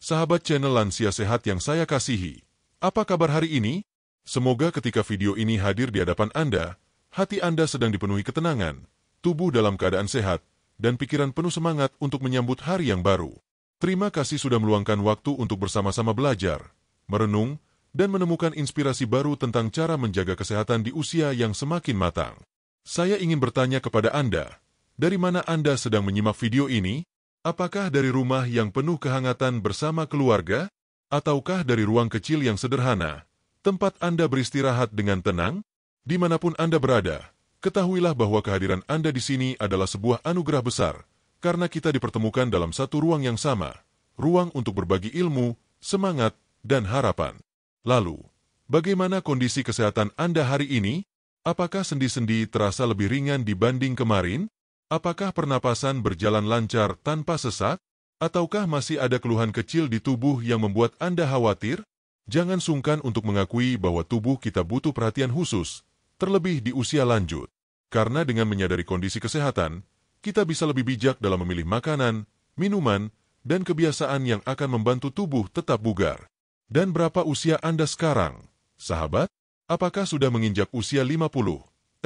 Sahabat channel Lansia Sehat yang saya kasihi, apa kabar hari ini? Semoga ketika video ini hadir di hadapan Anda, hati Anda sedang dipenuhi ketenangan, tubuh dalam keadaan sehat, dan pikiran penuh semangat untuk menyambut hari yang baru. Terima kasih sudah meluangkan waktu untuk bersama-sama belajar, merenung, dan menemukan inspirasi baru tentang cara menjaga kesehatan di usia yang semakin matang. Saya ingin bertanya kepada Anda, dari mana Anda sedang menyimak video ini? Apakah dari rumah yang penuh kehangatan bersama keluarga? Ataukah dari ruang kecil yang sederhana, tempat Anda beristirahat dengan tenang? Dimanapun Anda berada, ketahuilah bahwa kehadiran Anda di sini adalah sebuah anugerah besar, karena kita dipertemukan dalam satu ruang yang sama, ruang untuk berbagi ilmu, semangat, dan harapan. Lalu, bagaimana kondisi kesehatan Anda hari ini? Apakah sendi-sendi terasa lebih ringan dibanding kemarin? Apakah pernapasan berjalan lancar tanpa sesak? Ataukah masih ada keluhan kecil di tubuh yang membuat Anda khawatir? Jangan sungkan untuk mengakui bahwa tubuh kita butuh perhatian khusus, terlebih di usia lanjut. Karena dengan menyadari kondisi kesehatan, kita bisa lebih bijak dalam memilih makanan, minuman, dan kebiasaan yang akan membantu tubuh tetap bugar. Dan berapa usia Anda sekarang, sahabat? Apakah sudah menginjak usia 50, 60,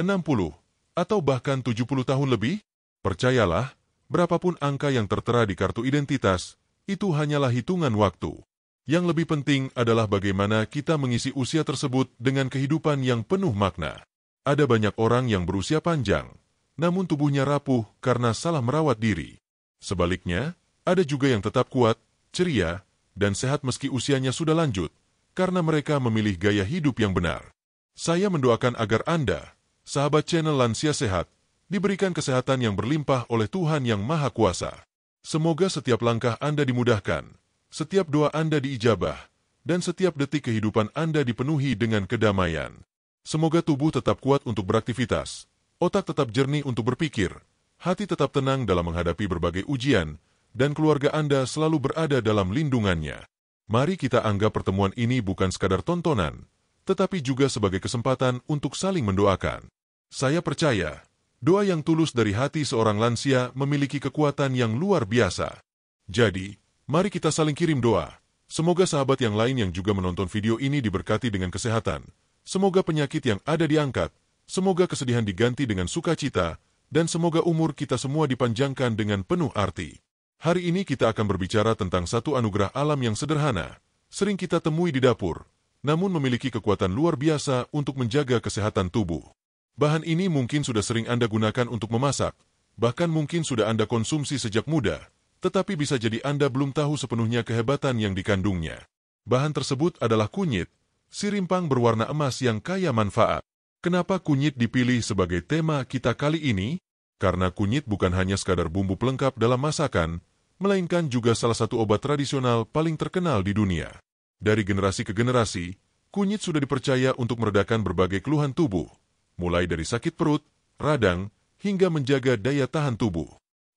atau bahkan 70 tahun lebih? Percayalah, berapapun angka yang tertera di kartu identitas, itu hanyalah hitungan waktu. Yang lebih penting adalah bagaimana kita mengisi usia tersebut dengan kehidupan yang penuh makna. Ada banyak orang yang berusia panjang, namun tubuhnya rapuh karena salah merawat diri. Sebaliknya, ada juga yang tetap kuat, ceria, dan sehat meski usianya sudah lanjut, karena mereka memilih gaya hidup yang benar. Saya mendoakan agar Anda, sahabat channel Lansia Sehat, diberikan kesehatan yang berlimpah oleh Tuhan Yang Maha Kuasa. Semoga setiap langkah Anda dimudahkan, setiap doa Anda diijabah, dan setiap detik kehidupan Anda dipenuhi dengan kedamaian. Semoga tubuh tetap kuat untuk beraktivitas, otak tetap jernih untuk berpikir, hati tetap tenang dalam menghadapi berbagai ujian, dan keluarga Anda selalu berada dalam lindungannya. Mari kita anggap pertemuan ini bukan sekadar tontonan, tetapi juga sebagai kesempatan untuk saling mendoakan. Saya percaya, doa yang tulus dari hati seorang lansia memiliki kekuatan yang luar biasa. Jadi, mari kita saling kirim doa. Semoga sahabat yang lain yang juga menonton video ini diberkati dengan kesehatan. Semoga penyakit yang ada diangkat. Semoga kesedihan diganti dengan sukacita. Dan semoga umur kita semua dipanjangkan dengan penuh arti. Hari ini kita akan berbicara tentang satu anugerah alam yang sederhana, sering kita temui di dapur, namun memiliki kekuatan luar biasa untuk menjaga kesehatan tubuh. Bahan ini mungkin sudah sering Anda gunakan untuk memasak, bahkan mungkin sudah Anda konsumsi sejak muda, tetapi bisa jadi Anda belum tahu sepenuhnya kehebatan yang dikandungnya. Bahan tersebut adalah kunyit, si rimpang berwarna emas yang kaya manfaat. Kenapa kunyit dipilih sebagai tema kita kali ini? Karena kunyit bukan hanya sekadar bumbu pelengkap dalam masakan, melainkan juga salah satu obat tradisional paling terkenal di dunia. Dari generasi ke generasi, kunyit sudah dipercaya untuk meredakan berbagai keluhan tubuh, mulai dari sakit perut, radang, hingga menjaga daya tahan tubuh.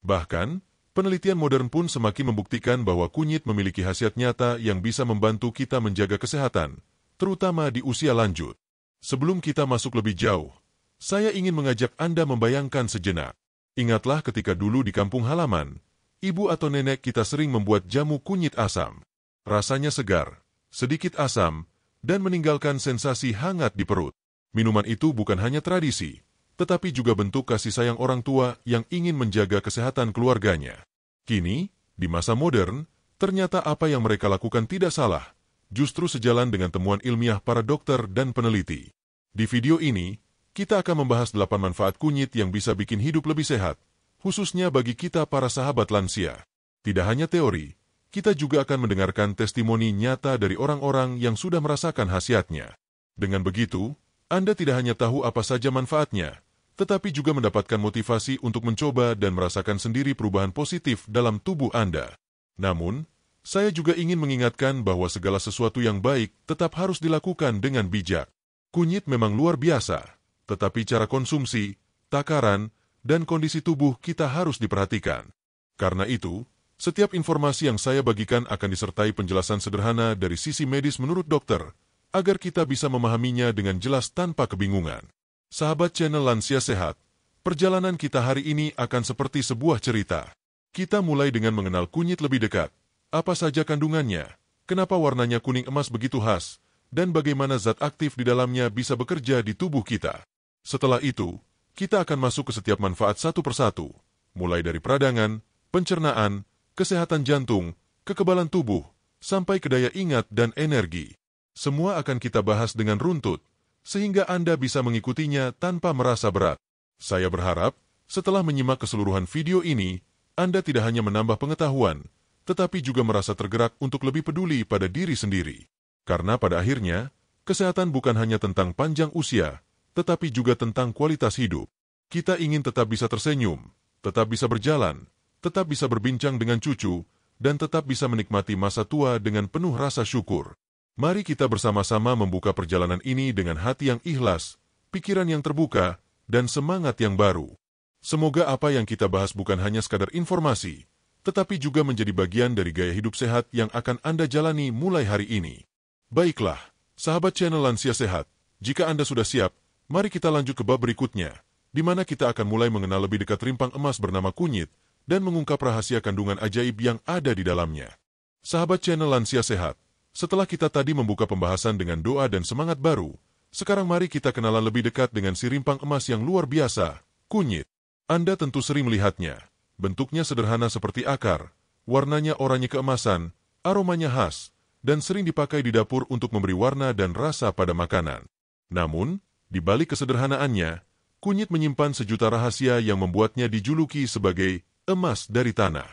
Bahkan, penelitian modern pun semakin membuktikan bahwa kunyit memiliki khasiat nyata yang bisa membantu kita menjaga kesehatan, terutama di usia lanjut. Sebelum kita masuk lebih jauh, saya ingin mengajak Anda membayangkan sejenak. Ingatlah ketika dulu di kampung halaman, ibu atau nenek kita sering membuat jamu kunyit asam. Rasanya segar, sedikit asam, dan meninggalkan sensasi hangat di perut. Minuman itu bukan hanya tradisi, tetapi juga bentuk kasih sayang orang tua yang ingin menjaga kesehatan keluarganya. Kini, di masa modern, ternyata apa yang mereka lakukan tidak salah, justru sejalan dengan temuan ilmiah para dokter dan peneliti. Di video ini, kita akan membahas 8 manfaat kunyit yang bisa bikin hidup lebih sehat, khususnya bagi kita para sahabat lansia. Tidak hanya teori, kita juga akan mendengarkan testimoni nyata dari orang-orang yang sudah merasakan khasiatnya. Dengan begitu, Anda tidak hanya tahu apa saja manfaatnya, tetapi juga mendapatkan motivasi untuk mencoba dan merasakan sendiri perubahan positif dalam tubuh Anda. Namun, saya juga ingin mengingatkan bahwa segala sesuatu yang baik tetap harus dilakukan dengan bijak. Kunyit memang luar biasa, tetapi cara konsumsi, takaran, dan kondisi tubuh kita harus diperhatikan. Karena itu, setiap informasi yang saya bagikan akan disertai penjelasan sederhana dari sisi medis menurut dokter, agar kita bisa memahaminya dengan jelas tanpa kebingungan. Sahabat channel Lansia Sehat, perjalanan kita hari ini akan seperti sebuah cerita. Kita mulai dengan mengenal kunyit lebih dekat. Apa saja kandungannya, kenapa warnanya kuning emas begitu khas, dan bagaimana zat aktif di dalamnya bisa bekerja di tubuh kita. Setelah itu, kita akan masuk ke setiap manfaat satu persatu, mulai dari peradangan, pencernaan, kesehatan jantung, kekebalan tubuh, sampai ke daya ingat dan energi. Semua akan kita bahas dengan runtut, sehingga Anda bisa mengikutinya tanpa merasa berat. Saya berharap, setelah menyimak keseluruhan video ini, Anda tidak hanya menambah pengetahuan, tetapi juga merasa tergerak untuk lebih peduli pada diri sendiri. Karena pada akhirnya, kesehatan bukan hanya tentang panjang usia, tetapi juga tentang kualitas hidup. Kita ingin tetap bisa tersenyum, tetap bisa berjalan, tetap bisa berbincang dengan cucu, dan tetap bisa menikmati masa tua dengan penuh rasa syukur. Mari kita bersama-sama membuka perjalanan ini dengan hati yang ikhlas, pikiran yang terbuka, dan semangat yang baru. Semoga apa yang kita bahas bukan hanya sekadar informasi, tetapi juga menjadi bagian dari gaya hidup sehat yang akan Anda jalani mulai hari ini. Baiklah, sahabat channel Lansia Sehat, jika Anda sudah siap, mari kita lanjut ke bab berikutnya, di mana kita akan mulai mengenal lebih dekat rimpang emas bernama kunyit dan mengungkap rahasia kandungan ajaib yang ada di dalamnya. Sahabat channel Lansia Sehat, setelah kita tadi membuka pembahasan dengan doa dan semangat baru, sekarang mari kita kenalan lebih dekat dengan si rimpang emas yang luar biasa, kunyit. Anda tentu sering melihatnya. Bentuknya sederhana seperti akar, warnanya oranye keemasan, aromanya khas, dan sering dipakai di dapur untuk memberi warna dan rasa pada makanan. Namun, di balik kesederhanaannya, kunyit menyimpan sejuta rahasia yang membuatnya dijuluki sebagai emas dari tanah.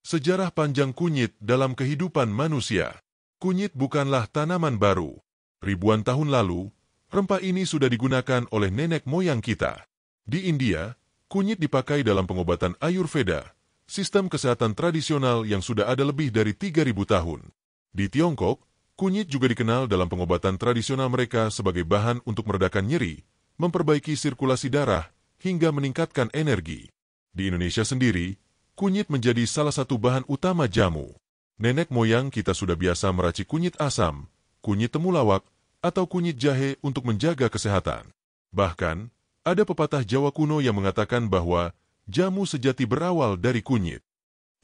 Sejarah panjang kunyit dalam kehidupan manusia. Kunyit bukanlah tanaman baru. Ribuan tahun lalu, rempah ini sudah digunakan oleh nenek moyang kita. Di India, kunyit dipakai dalam pengobatan Ayurveda, sistem kesehatan tradisional yang sudah ada lebih dari 3.000 tahun. Di Tiongkok, kunyit juga dikenal dalam pengobatan tradisional mereka sebagai bahan untuk meredakan nyeri, memperbaiki sirkulasi darah, hingga meningkatkan energi. Di Indonesia sendiri, kunyit menjadi salah satu bahan utama jamu. Nenek moyang kita sudah biasa meracik kunyit asam, kunyit temulawak, atau kunyit jahe untuk menjaga kesehatan. Bahkan, ada pepatah Jawa kuno yang mengatakan bahwa jamu sejati berawal dari kunyit.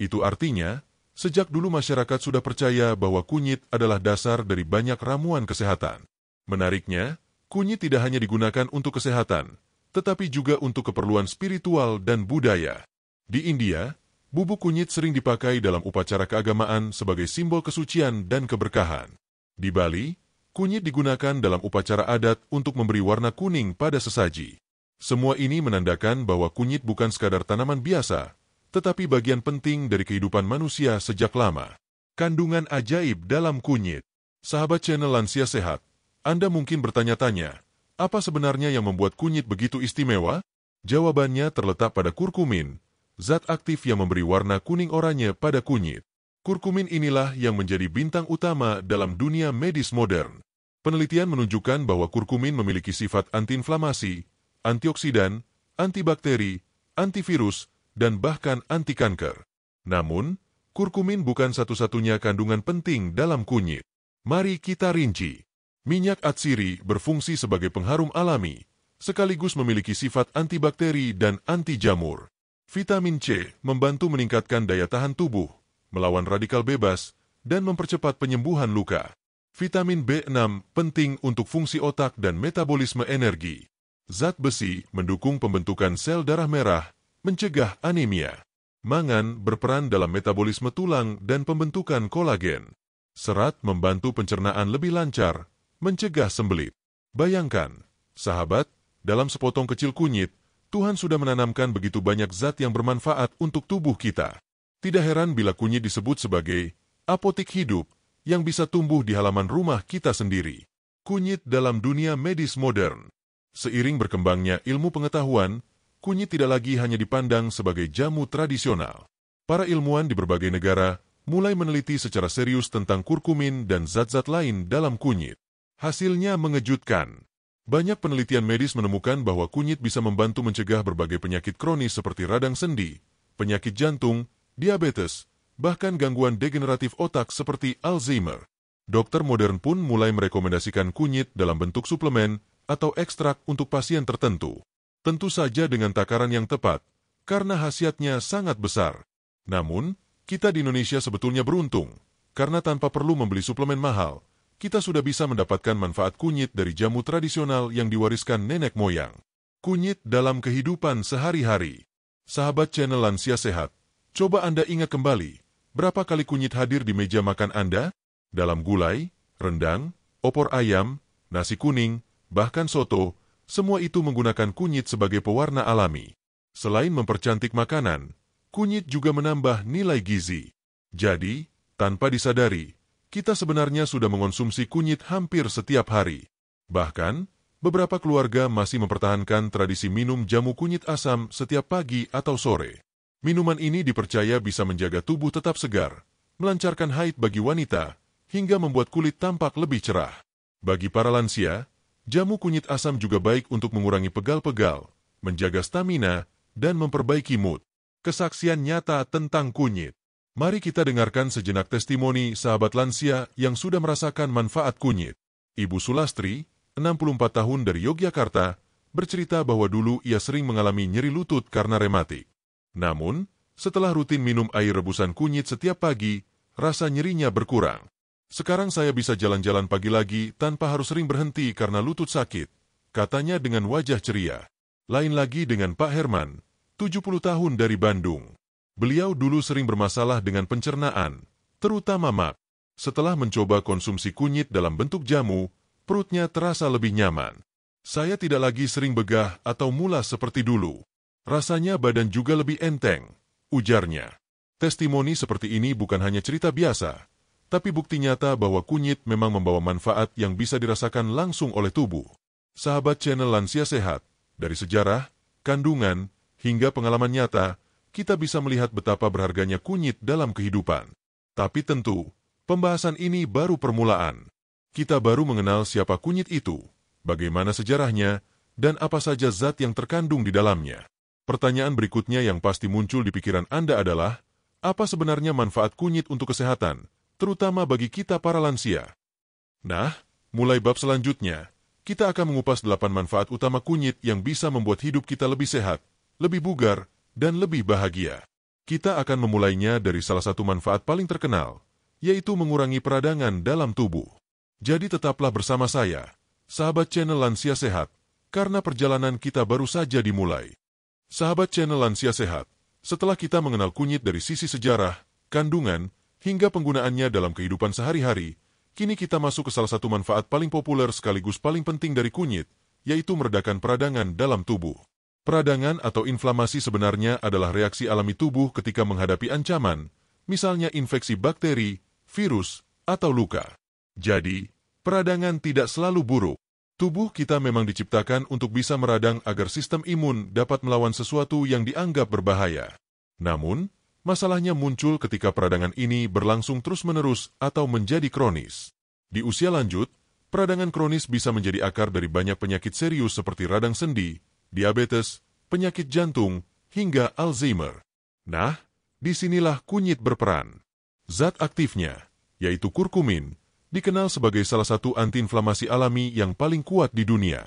Itu artinya, sejak dulu masyarakat sudah percaya bahwa kunyit adalah dasar dari banyak ramuan kesehatan. Menariknya, kunyit tidak hanya digunakan untuk kesehatan, tetapi juga untuk keperluan spiritual dan budaya. Di India, bubuk kunyit sering dipakai dalam upacara keagamaan sebagai simbol kesucian dan keberkahan. Di Bali, kunyit digunakan dalam upacara adat untuk memberi warna kuning pada sesaji. Semua ini menandakan bahwa kunyit bukan sekadar tanaman biasa, tetapi bagian penting dari kehidupan manusia sejak lama. Kandungan ajaib dalam kunyit. Sahabat channel Lansia Sehat, Anda mungkin bertanya-tanya, apa sebenarnya yang membuat kunyit begitu istimewa? Jawabannya terletak pada kurkumin, zat aktif yang memberi warna kuning oranye pada kunyit. Kurkumin inilah yang menjadi bintang utama dalam dunia medis modern. Penelitian menunjukkan bahwa kurkumin memiliki sifat antiinflamasi, antioksidan, antibakteri, antivirus, dan bahkan anti kanker. Namun, kurkumin bukan satu-satunya kandungan penting dalam kunyit. Mari kita rinci. Minyak atsiri berfungsi sebagai pengharum alami, sekaligus memiliki sifat antibakteri dan anti jamur. Vitamin C membantu meningkatkan daya tahan tubuh, melawan radikal bebas, dan mempercepat penyembuhan luka. Vitamin B6 penting untuk fungsi otak dan metabolisme energi. Zat besi mendukung pembentukan sel darah merah, mencegah anemia. Mangan berperan dalam metabolisme tulang dan pembentukan kolagen. Serat membantu pencernaan lebih lancar, mencegah sembelit. Bayangkan, sahabat, dalam sepotong kecil kunyit, Tuhan sudah menanamkan begitu banyak zat yang bermanfaat untuk tubuh kita. Tidak heran bila kunyit disebut sebagai apotik hidup yang bisa tumbuh di halaman rumah kita sendiri. Kunyit dalam dunia medis modern. Seiring berkembangnya ilmu pengetahuan, kunyit tidak lagi hanya dipandang sebagai jamu tradisional. Para ilmuwan di berbagai negara mulai meneliti secara serius tentang kurkumin dan zat-zat lain dalam kunyit. Hasilnya mengejutkan. Banyak penelitian medis menemukan bahwa kunyit bisa membantu mencegah berbagai penyakit kronis seperti radang sendi, penyakit jantung, diabetes, bahkan gangguan degeneratif otak seperti Alzheimer. Dokter modern pun mulai merekomendasikan kunyit dalam bentuk suplemen atau ekstrak untuk pasien tertentu. Tentu saja dengan takaran yang tepat, karena khasiatnya sangat besar. Namun, Kita di Indonesia sebetulnya beruntung, karena tanpa perlu membeli suplemen mahal, kita sudah bisa mendapatkan manfaat kunyit dari jamu tradisional yang diwariskan nenek moyang. Kunyit dalam kehidupan sehari-hari. Sahabat channel Lansia Sehat, coba Anda ingat kembali, berapa kali kunyit hadir di meja makan Anda? Dalam gulai, rendang, opor ayam, nasi kuning, bahkan soto, semua itu menggunakan kunyit sebagai pewarna alami. Selain mempercantik makanan, kunyit juga menambah nilai gizi. Jadi, tanpa disadari, kita sebenarnya sudah mengonsumsi kunyit hampir setiap hari. Bahkan, beberapa keluarga masih mempertahankan tradisi minum jamu kunyit asam setiap pagi atau sore. Minuman ini dipercaya bisa menjaga tubuh tetap segar, melancarkan haid bagi wanita, hingga membuat kulit tampak lebih cerah. Bagi para lansia, jamu kunyit asam juga baik untuk mengurangi pegal-pegal, menjaga stamina, dan memperbaiki mood. Kesaksian nyata tentang kunyit. Mari kita dengarkan sejenak testimoni sahabat lansia yang sudah merasakan manfaat kunyit. Ibu Sulastri, 64 tahun dari Yogyakarta, bercerita bahwa dulu ia sering mengalami nyeri lutut karena rematik. Namun, setelah rutin minum air rebusan kunyit setiap pagi, rasa nyerinya berkurang. Sekarang saya bisa jalan-jalan pagi lagi tanpa harus sering berhenti karena lutut sakit, katanya dengan wajah ceria. Lain lagi dengan Pak Herman, 70 tahun dari Bandung. Beliau dulu sering bermasalah dengan pencernaan, terutama mak. Setelah mencoba konsumsi kunyit dalam bentuk jamu, perutnya terasa lebih nyaman. Saya tidak lagi sering begah atau mulas seperti dulu. Rasanya badan juga lebih enteng, ujarnya. Testimoni seperti ini bukan hanya cerita biasa, tapi bukti nyata bahwa kunyit memang membawa manfaat yang bisa dirasakan langsung oleh tubuh. Sahabat channel Lansia Sehat, dari sejarah, kandungan, hingga pengalaman nyata, kita bisa melihat betapa berharganya kunyit dalam kehidupan. Tapi tentu, pembahasan ini baru permulaan. Kita baru mengenal siapa kunyit itu, bagaimana sejarahnya, dan apa saja zat yang terkandung di dalamnya. Pertanyaan berikutnya yang pasti muncul di pikiran Anda adalah, apa sebenarnya manfaat kunyit untuk kesehatan, terutama bagi kita para lansia? Nah, mulai bab selanjutnya, kita akan mengupas 8 manfaat utama kunyit yang bisa membuat hidup kita lebih sehat, lebih bugar, dan lebih bahagia. Kita akan memulainya dari salah satu manfaat paling terkenal, yaitu mengurangi peradangan dalam tubuh. Jadi tetaplah bersama saya, sahabat channel Lansia Sehat, karena perjalanan kita baru saja dimulai. Sahabat channel Lansia Sehat, setelah kita mengenal kunyit dari sisi sejarah, kandungan, hingga penggunaannya dalam kehidupan sehari-hari, kini kita masuk ke salah satu manfaat paling populer sekaligus paling penting dari kunyit, yaitu meredakan peradangan dalam tubuh. Peradangan atau inflamasi sebenarnya adalah reaksi alami tubuh ketika menghadapi ancaman, misalnya infeksi bakteri, virus, atau luka. Jadi, peradangan tidak selalu buruk. Tubuh kita memang diciptakan untuk bisa meradang agar sistem imun dapat melawan sesuatu yang dianggap berbahaya. Namun, masalahnya muncul ketika peradangan ini berlangsung terus-menerus atau menjadi kronis. Di usia lanjut, peradangan kronis bisa menjadi akar dari banyak penyakit serius seperti radang sendi, diabetes, penyakit jantung, hingga Alzheimer. Nah, disinilah kunyit berperan. Zat aktifnya, yaitu kurkumin, dikenal sebagai salah satu antiinflamasi alami yang paling kuat di dunia.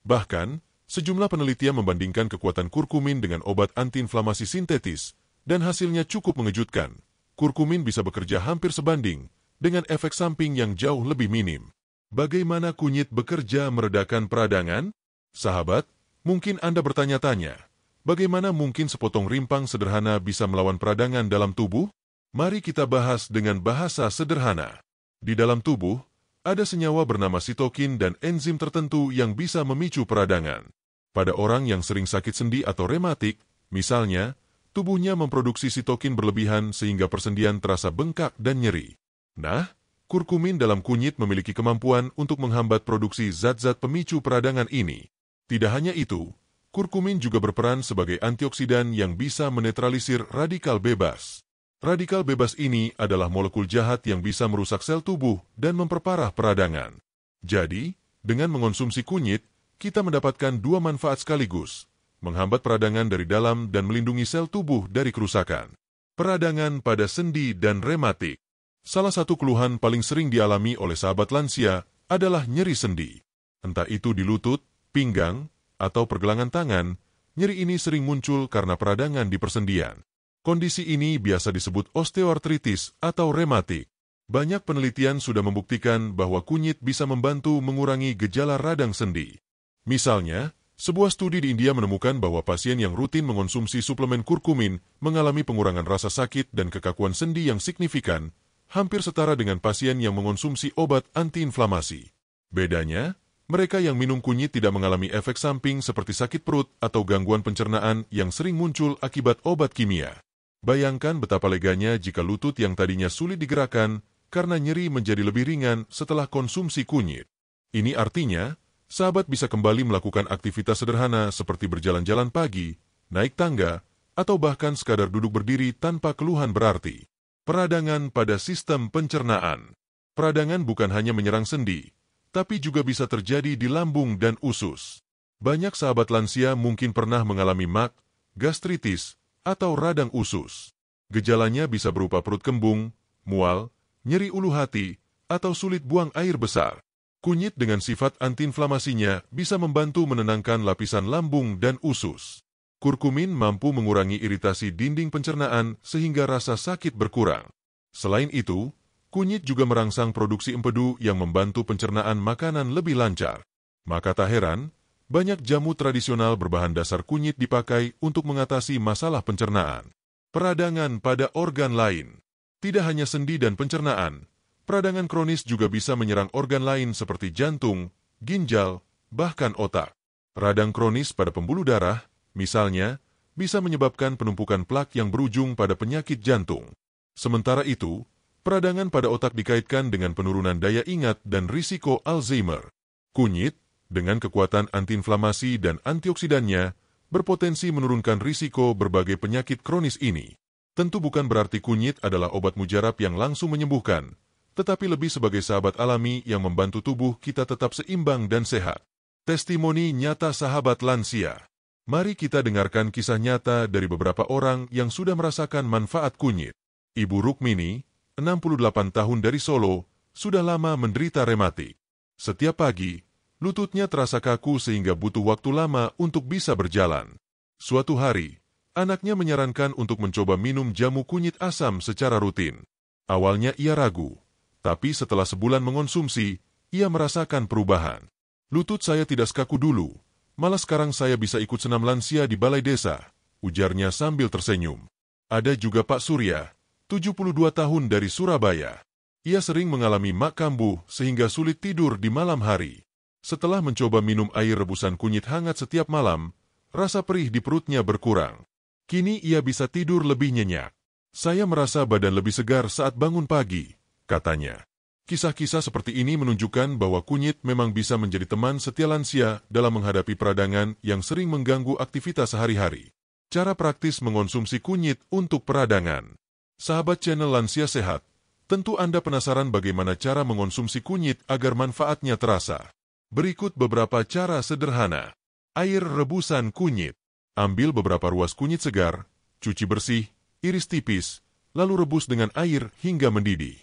Bahkan, sejumlah penelitian membandingkan kekuatan kurkumin dengan obat antiinflamasi sintetis, dan hasilnya cukup mengejutkan. Kurkumin bisa bekerja hampir sebanding, dengan efek samping yang jauh lebih minim. Bagaimana kunyit bekerja meredakan peradangan? Sahabat, mungkin Anda bertanya-tanya, bagaimana mungkin sepotong rimpang sederhana bisa melawan peradangan dalam tubuh? Mari kita bahas dengan bahasa sederhana. Di dalam tubuh, ada senyawa bernama sitokin dan enzim tertentu yang bisa memicu peradangan. Pada orang yang sering sakit sendi atau rematik, misalnya, tubuhnya memproduksi sitokin berlebihan sehingga persendian terasa bengkak dan nyeri. Nah, kurkumin dalam kunyit memiliki kemampuan untuk menghambat produksi zat-zat pemicu peradangan ini. Tidak hanya itu, kurkumin juga berperan sebagai antioksidan yang bisa menetralisir radikal bebas. Radikal bebas ini adalah molekul jahat yang bisa merusak sel tubuh dan memperparah peradangan. Jadi, dengan mengonsumsi kunyit, kita mendapatkan dua manfaat sekaligus, menghambat peradangan dari dalam dan melindungi sel tubuh dari kerusakan. Peradangan pada sendi dan rematik. Salah satu keluhan paling sering dialami oleh sahabat lansia adalah nyeri sendi. Entah itu di lutut, pinggang, atau pergelangan tangan, nyeri ini sering muncul karena peradangan di persendian. Kondisi ini biasa disebut osteoartritis atau rematik. Banyak penelitian sudah membuktikan bahwa kunyit bisa membantu mengurangi gejala radang sendi. Misalnya, sebuah studi di India menemukan bahwa pasien yang rutin mengonsumsi suplemen kurkumin mengalami pengurangan rasa sakit dan kekakuan sendi yang signifikan, hampir setara dengan pasien yang mengonsumsi obat antiinflamasi. Bedanya, mereka yang minum kunyit tidak mengalami efek samping seperti sakit perut atau gangguan pencernaan yang sering muncul akibat obat kimia. Bayangkan betapa leganya jika lutut yang tadinya sulit digerakkan karena nyeri menjadi lebih ringan setelah konsumsi kunyit. Ini artinya, sahabat bisa kembali melakukan aktivitas sederhana seperti berjalan-jalan pagi, naik tangga, atau bahkan sekadar duduk berdiri tanpa keluhan berarti. Peradangan pada sistem pencernaan. Peradangan bukan hanya menyerang sendi, tapi juga bisa terjadi di lambung dan usus. Banyak sahabat lansia mungkin pernah mengalami MAG, gastritis, atau radang usus. Gejalanya bisa berupa perut kembung, mual, nyeri ulu hati, atau sulit buang air besar. Kunyit dengan sifat antiinflamasinya bisa membantu menenangkan lapisan lambung dan usus. Kurkumin mampu mengurangi iritasi dinding pencernaan sehingga rasa sakit berkurang. Selain itu, kunyit juga merangsang produksi empedu yang membantu pencernaan makanan lebih lancar. Maka tak heran, banyak jamu tradisional berbahan dasar kunyit dipakai untuk mengatasi masalah pencernaan. Peradangan pada organ lain. Tidak hanya sendi dan pencernaan, peradangan kronis juga bisa menyerang organ lain seperti jantung, ginjal, bahkan otak. Radang kronis pada pembuluh darah, misalnya, bisa menyebabkan penumpukan plak yang berujung pada penyakit jantung. Sementara itu, peradangan pada otak dikaitkan dengan penurunan daya ingat dan risiko Alzheimer. Kunyit, dengan kekuatan antiinflamasi dan antioksidannya, berpotensi menurunkan risiko berbagai penyakit kronis ini. Tentu bukan berarti kunyit adalah obat mujarab yang langsung menyembuhkan, tetapi lebih sebagai sahabat alami yang membantu tubuh kita tetap seimbang dan sehat. Testimoni nyata sahabat lansia. Mari kita dengarkan kisah nyata dari beberapa orang yang sudah merasakan manfaat kunyit. Ibu Rukmini, 68 tahun dari Solo, sudah lama menderita rematik. Setiap pagi, lututnya terasa kaku sehingga butuh waktu lama untuk bisa berjalan. Suatu hari, anaknya menyarankan untuk mencoba minum jamu kunyit asam secara rutin. Awalnya ia ragu, tapi setelah sebulan mengonsumsi, ia merasakan perubahan. Lutut saya tidak sekaku dulu, malah sekarang saya bisa ikut senam lansia di balai desa, ujarnya sambil tersenyum. Ada juga Pak Surya, 72 tahun dari Surabaya. Ia sering mengalami mak kambuh sehingga sulit tidur di malam hari. Setelah mencoba minum air rebusan kunyit hangat setiap malam, rasa perih di perutnya berkurang. Kini ia bisa tidur lebih nyenyak. Saya merasa badan lebih segar saat bangun pagi, katanya. Kisah-kisah seperti ini menunjukkan bahwa kunyit memang bisa menjadi teman setia lansia dalam menghadapi peradangan yang sering mengganggu aktivitas sehari-hari. Cara praktis mengonsumsi kunyit untuk peradangan. Sahabat channel Lansia Sehat, tentu Anda penasaran bagaimana cara mengonsumsi kunyit agar manfaatnya terasa. Berikut beberapa cara sederhana. Air rebusan kunyit. Ambil beberapa ruas kunyit segar, cuci bersih, iris tipis, lalu rebus dengan air hingga mendidih.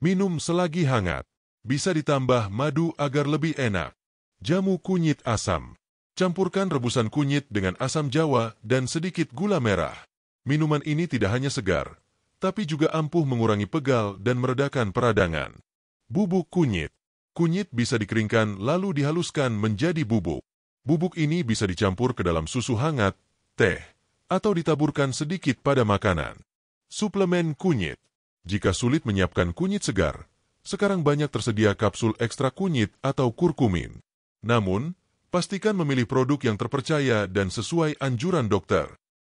Minum selagi hangat. Bisa ditambah madu agar lebih enak. Jamu kunyit asam. Campurkan rebusan kunyit dengan asam jawa dan sedikit gula merah. Minuman ini tidak hanya segar, tapi juga ampuh mengurangi pegal dan meredakan peradangan. Bubuk kunyit. Kunyit bisa dikeringkan lalu dihaluskan menjadi bubuk. Bubuk ini bisa dicampur ke dalam susu hangat, teh, atau ditaburkan sedikit pada makanan. Suplemen kunyit. Jika sulit menyiapkan kunyit segar, sekarang banyak tersedia kapsul ekstra kunyit atau kurkumin. Namun, pastikan memilih produk yang terpercaya dan sesuai anjuran dokter.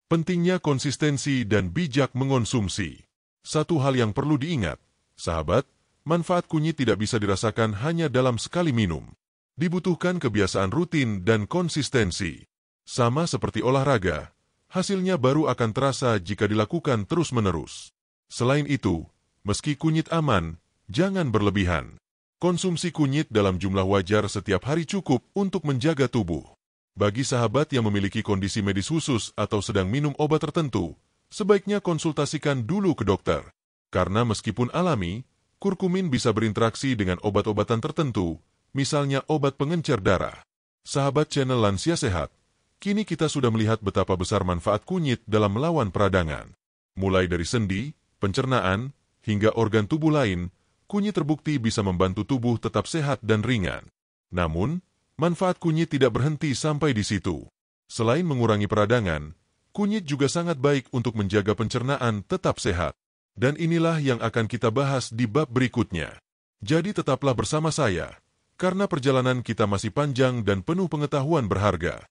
Pentingnya konsistensi dan bijak mengonsumsi. Satu hal yang perlu diingat, sahabat, manfaat kunyit tidak bisa dirasakan hanya dalam sekali minum. Dibutuhkan kebiasaan rutin dan konsistensi. Sama seperti olahraga, hasilnya baru akan terasa jika dilakukan terus-menerus. Selain itu, meski kunyit aman, jangan berlebihan. Konsumsi kunyit dalam jumlah wajar setiap hari cukup untuk menjaga tubuh. Bagi sahabat yang memiliki kondisi medis khusus atau sedang minum obat tertentu, sebaiknya konsultasikan dulu ke dokter. Karena meskipun alami, kurkumin bisa berinteraksi dengan obat-obatan tertentu, misalnya obat pengencer darah. Sahabat channel Lansia Sehat, kini kita sudah melihat betapa besar manfaat kunyit dalam melawan peradangan. Mulai dari sendi, pencernaan, hingga organ tubuh lain, kunyit terbukti bisa membantu tubuh tetap sehat dan ringan. Namun, manfaat kunyit tidak berhenti sampai di situ. Selain mengurangi peradangan, kunyit juga sangat baik untuk menjaga pencernaan tetap sehat. Dan inilah yang akan kita bahas di bab berikutnya. Jadi tetaplah bersama saya, karena perjalanan kita masih panjang dan penuh pengetahuan berharga.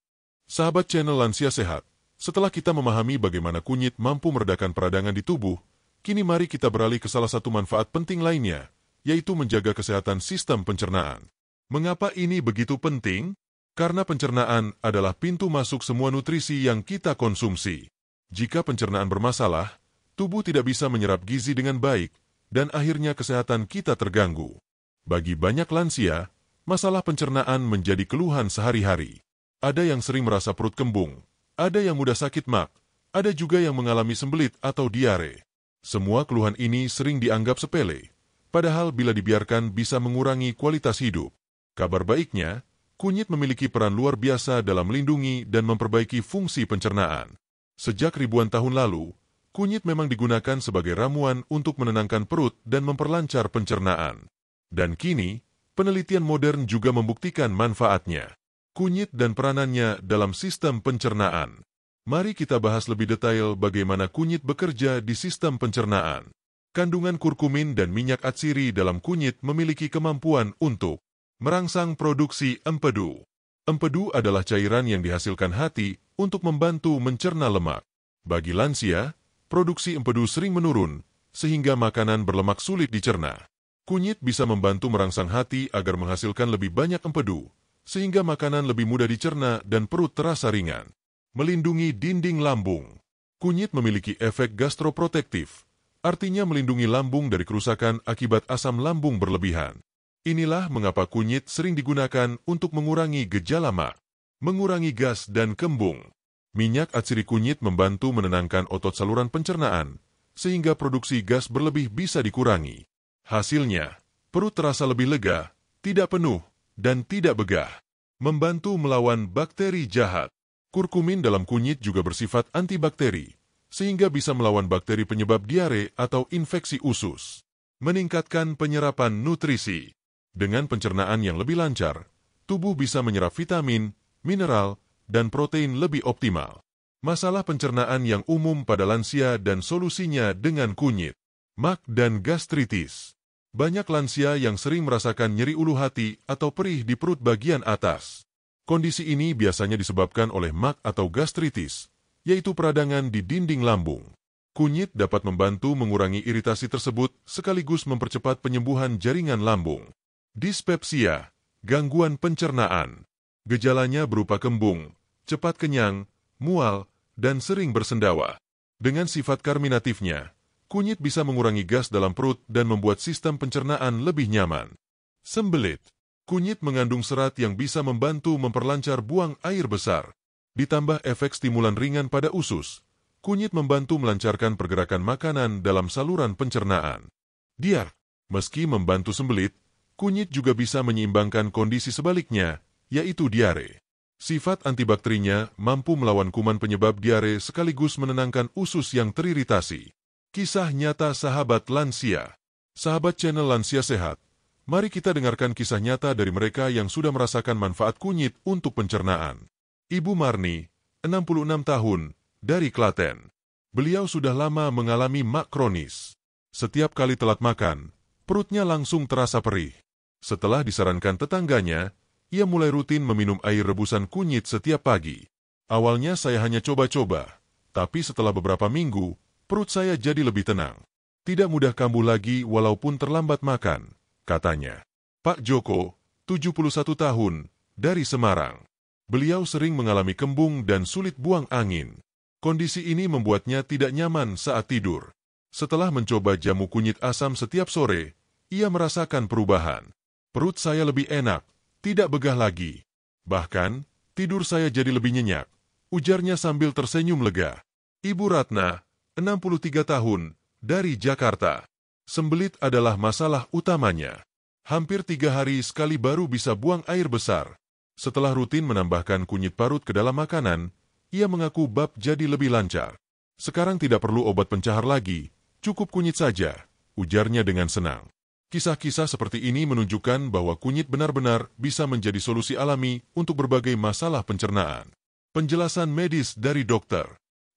Sahabat channel Lansia Sehat, setelah kita memahami bagaimana kunyit mampu meredakan peradangan di tubuh, kini mari kita beralih ke salah satu manfaat penting lainnya, yaitu menjaga kesehatan sistem pencernaan. Mengapa ini begitu penting? Karena pencernaan adalah pintu masuk semua nutrisi yang kita konsumsi. Jika pencernaan bermasalah, tubuh tidak bisa menyerap gizi dengan baik, dan akhirnya kesehatan kita terganggu. Bagi banyak lansia, masalah pencernaan menjadi keluhan sehari-hari. Ada yang sering merasa perut kembung, ada yang mudah sakit mak, ada juga yang mengalami sembelit atau diare. Semua keluhan ini sering dianggap sepele, padahal bila dibiarkan bisa mengurangi kualitas hidup. Kabar baiknya, kunyit memiliki peran luar biasa dalam melindungi dan memperbaiki fungsi pencernaan. Sejak ribuan tahun lalu, kunyit memang digunakan sebagai ramuan untuk menenangkan perut dan memperlancar pencernaan. Dan kini, penelitian modern juga membuktikan manfaatnya. Kunyit dan peranannya dalam sistem pencernaan. Mari kita bahas lebih detail bagaimana kunyit bekerja di sistem pencernaan. Kandungan kurkumin dan minyak atsiri dalam kunyit memiliki kemampuan untuk merangsang produksi empedu. Empedu adalah cairan yang dihasilkan hati untuk membantu mencerna lemak. Bagi lansia, produksi empedu sering menurun, sehingga makanan berlemak sulit dicerna. Kunyit bisa membantu merangsang hati agar menghasilkan lebih banyak empedu, sehingga makanan lebih mudah dicerna dan perut terasa ringan. Melindungi dinding lambung. Kunyit memiliki efek gastroprotektif, artinya melindungi lambung dari kerusakan akibat asam lambung berlebihan. Inilah mengapa kunyit sering digunakan untuk mengurangi gejala mak, mengurangi gas dan kembung. Minyak atsiri kunyit membantu menenangkan otot saluran pencernaan, sehingga produksi gas berlebih bisa dikurangi. Hasilnya, perut terasa lebih lega, tidak penuh, dan tidak begah. Membantu melawan bakteri jahat. Kurkumin dalam kunyit juga bersifat antibakteri, sehingga bisa melawan bakteri penyebab diare atau infeksi usus. Meningkatkan penyerapan nutrisi. Dengan pencernaan yang lebih lancar, tubuh bisa menyerap vitamin, mineral, dan protein lebih optimal. Masalah pencernaan yang umum pada lansia dan solusinya dengan kunyit. Mak dan gastritis. Banyak lansia yang sering merasakan nyeri ulu hati atau perih di perut bagian atas. Kondisi ini biasanya disebabkan oleh mak atau gastritis, yaitu peradangan di dinding lambung. Kunyit dapat membantu mengurangi iritasi tersebut sekaligus mempercepat penyembuhan jaringan lambung. Dispepsia, gangguan pencernaan. Gejalanya berupa kembung, cepat kenyang, mual, dan sering bersendawa. Dengan sifat karminatifnya, kunyit bisa mengurangi gas dalam perut dan membuat sistem pencernaan lebih nyaman. Sembelit. Kunyit mengandung serat yang bisa membantu memperlancar buang air besar. Ditambah efek stimulan ringan pada usus, kunyit membantu melancarkan pergerakan makanan dalam saluran pencernaan. Diar. Meski membantu sembelit, kunyit juga bisa menyeimbangkan kondisi sebaliknya, yaitu diare. Sifat antibakterinya mampu melawan kuman penyebab diare sekaligus menenangkan usus yang teriritasi. Kisah nyata sahabat lansia. Sahabat channel Lansia Sehat, mari kita dengarkan kisah nyata dari mereka yang sudah merasakan manfaat kunyit untuk pencernaan. Ibu Marni, 66 tahun, dari Klaten. Beliau sudah lama mengalami mak kronis. Setiap kali telat makan, perutnya langsung terasa perih. Setelah disarankan tetangganya, ia mulai rutin meminum air rebusan kunyit setiap pagi. Awalnya saya hanya coba-coba, tapi setelah beberapa minggu, perut saya jadi lebih tenang. Tidak mudah kambuh lagi walaupun terlambat makan, katanya. Pak Joko, 71 tahun, dari Semarang. Beliau sering mengalami kembung dan sulit buang angin. Kondisi ini membuatnya tidak nyaman saat tidur. Setelah mencoba jamu kunyit asam setiap sore, ia merasakan perubahan. Perut saya lebih enak, tidak begah lagi. Bahkan, tidur saya jadi lebih nyenyak, ujarnya sambil tersenyum lega. Ibu Ratna, 63 tahun, dari Jakarta. Sembelit adalah masalah utamanya. Hampir 3 hari sekali baru bisa buang air besar. Setelah rutin menambahkan kunyit parut ke dalam makanan, ia mengaku bab jadi lebih lancar. Sekarang tidak perlu obat pencahar lagi, cukup kunyit saja, ujarnya dengan senang. Kisah-kisah seperti ini menunjukkan bahwa kunyit benar-benar bisa menjadi solusi alami untuk berbagai masalah pencernaan. Penjelasan medis dari dokter.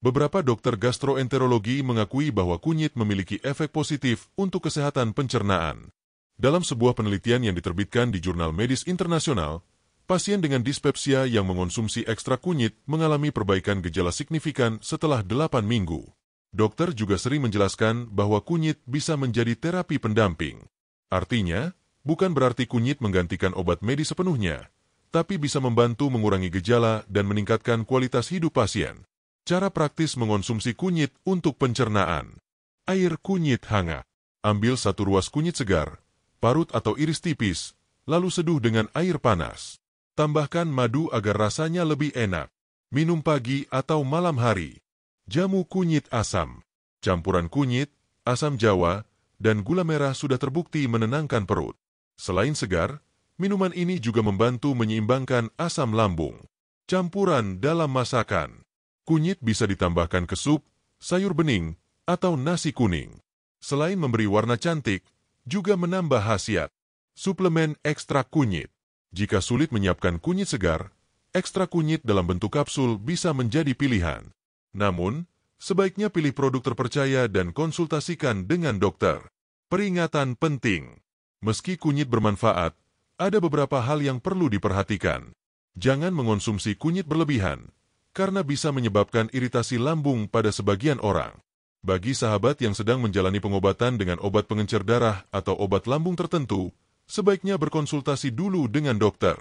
Beberapa dokter gastroenterologi mengakui bahwa kunyit memiliki efek positif untuk kesehatan pencernaan. Dalam sebuah penelitian yang diterbitkan di Jurnal Medis Internasional, pasien dengan dispepsia yang mengonsumsi ekstrak kunyit mengalami perbaikan gejala signifikan setelah 8 minggu. Dokter juga sering menjelaskan bahwa kunyit bisa menjadi terapi pendamping. Artinya, bukan berarti kunyit menggantikan obat medis sepenuhnya, tapi bisa membantu mengurangi gejala dan meningkatkan kualitas hidup pasien. Cara praktis mengonsumsi kunyit untuk pencernaan. Air kunyit hangat. Ambil 1 ruas kunyit segar, parut atau iris tipis, lalu seduh dengan air panas. Tambahkan madu agar rasanya lebih enak. Minum pagi atau malam hari. Jamu kunyit asam. Campuran kunyit, asam jawa, dan gula merah sudah terbukti menenangkan perut. Selain segar, minuman ini juga membantu menyeimbangkan asam lambung. Campuran dalam masakan. Kunyit bisa ditambahkan ke sup, sayur bening, atau nasi kuning. Selain memberi warna cantik, juga menambah khasiat. Suplemen ekstrak kunyit. Jika sulit menyiapkan kunyit segar, ekstrak kunyit dalam bentuk kapsul bisa menjadi pilihan. Namun, sebaiknya pilih produk terpercaya dan konsultasikan dengan dokter. Peringatan penting. Meski kunyit bermanfaat, ada beberapa hal yang perlu diperhatikan. Jangan mengonsumsi kunyit berlebihan, karena bisa menyebabkan iritasi lambung pada sebagian orang. Bagi sahabat yang sedang menjalani pengobatan dengan obat pengencer darah atau obat lambung tertentu, sebaiknya berkonsultasi dulu dengan dokter.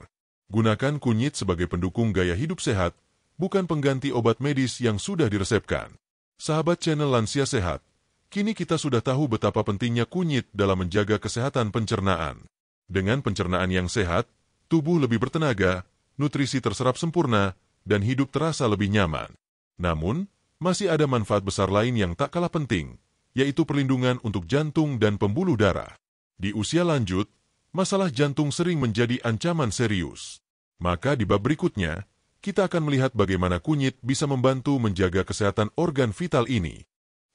Gunakan kunyit sebagai pendukung gaya hidup sehat, bukan pengganti obat medis yang sudah diresepkan. Sahabat channel Lansia Sehat, kini kita sudah tahu betapa pentingnya kunyit dalam menjaga kesehatan pencernaan. Dengan pencernaan yang sehat, tubuh lebih bertenaga, nutrisi terserap sempurna, dan hidup terasa lebih nyaman. Namun, masih ada manfaat besar lain yang tak kalah penting, yaitu perlindungan untuk jantung dan pembuluh darah. Di usia lanjut, masalah jantung sering menjadi ancaman serius. Maka di bab berikutnya, kita akan melihat bagaimana kunyit bisa membantu menjaga kesehatan organ vital ini.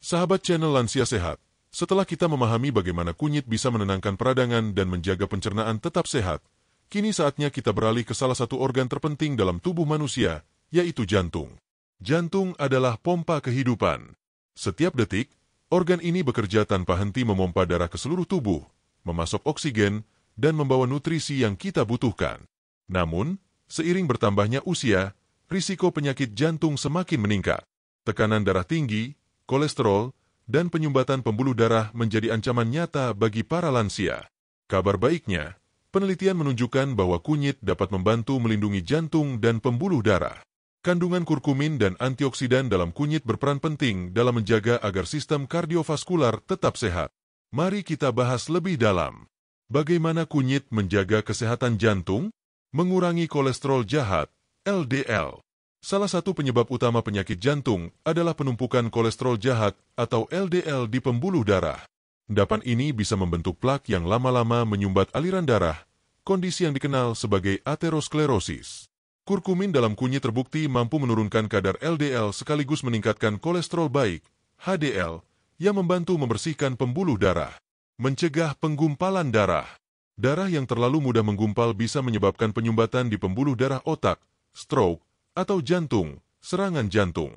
Sahabat channel Lansia Sehat, setelah kita memahami bagaimana kunyit bisa menenangkan peradangan dan menjaga pencernaan tetap sehat, kini saatnya kita beralih ke salah satu organ terpenting dalam tubuh manusia, yaitu jantung. Jantung adalah pompa kehidupan. Setiap detik, organ ini bekerja tanpa henti memompa darah ke seluruh tubuh, memasok oksigen, dan membawa nutrisi yang kita butuhkan. Namun, seiring bertambahnya usia, risiko penyakit jantung semakin meningkat. Tekanan darah tinggi, kolesterol, dan penyumbatan pembuluh darah menjadi ancaman nyata bagi para lansia. Kabar baiknya, penelitian menunjukkan bahwa kunyit dapat membantu melindungi jantung dan pembuluh darah. Kandungan kurkumin dan antioksidan dalam kunyit berperan penting dalam menjaga agar sistem kardiovaskular tetap sehat. Mari kita bahas lebih dalam. Bagaimana kunyit menjaga kesehatan jantung? Mengurangi kolesterol jahat, LDL. Salah satu penyebab utama penyakit jantung adalah penumpukan kolesterol jahat atau LDL di pembuluh darah. Endapan ini bisa membentuk plak yang lama-lama menyumbat aliran darah, kondisi yang dikenal sebagai aterosklerosis. Kurkumin dalam kunyit terbukti mampu menurunkan kadar LDL sekaligus meningkatkan kolesterol baik, HDL, yang membantu membersihkan pembuluh darah. Mencegah penggumpalan darah. Darah yang terlalu mudah menggumpal bisa menyebabkan penyumbatan di pembuluh darah otak, stroke, atau jantung, serangan jantung.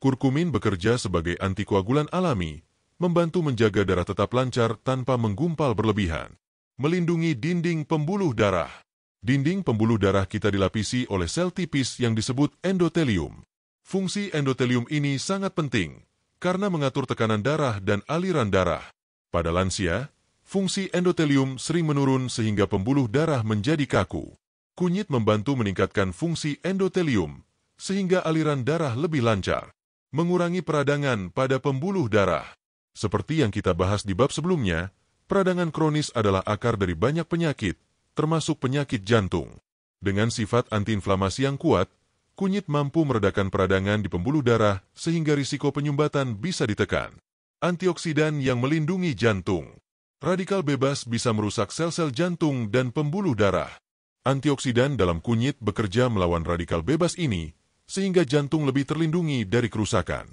Kurkumin bekerja sebagai antikoagulan alami, membantu menjaga darah tetap lancar tanpa menggumpal berlebihan. Melindungi dinding pembuluh darah. Dinding pembuluh darah kita dilapisi oleh sel tipis yang disebut endotelium. Fungsi endotelium ini sangat penting, karena mengatur tekanan darah dan aliran darah. Pada lansia, fungsi endotelium sering menurun sehingga pembuluh darah menjadi kaku. Kunyit membantu meningkatkan fungsi endotelium, sehingga aliran darah lebih lancar. Mengurangi peradangan pada pembuluh darah. Seperti yang kita bahas di bab sebelumnya, peradangan kronis adalah akar dari banyak penyakit, termasuk penyakit jantung. Dengan sifat antiinflamasi yang kuat, kunyit mampu meredakan peradangan di pembuluh darah sehingga risiko penyumbatan bisa ditekan. Antioksidan yang melindungi jantung. Radikal bebas bisa merusak sel-sel jantung dan pembuluh darah. Antioksidan dalam kunyit bekerja melawan radikal bebas ini, sehingga jantung lebih terlindungi dari kerusakan.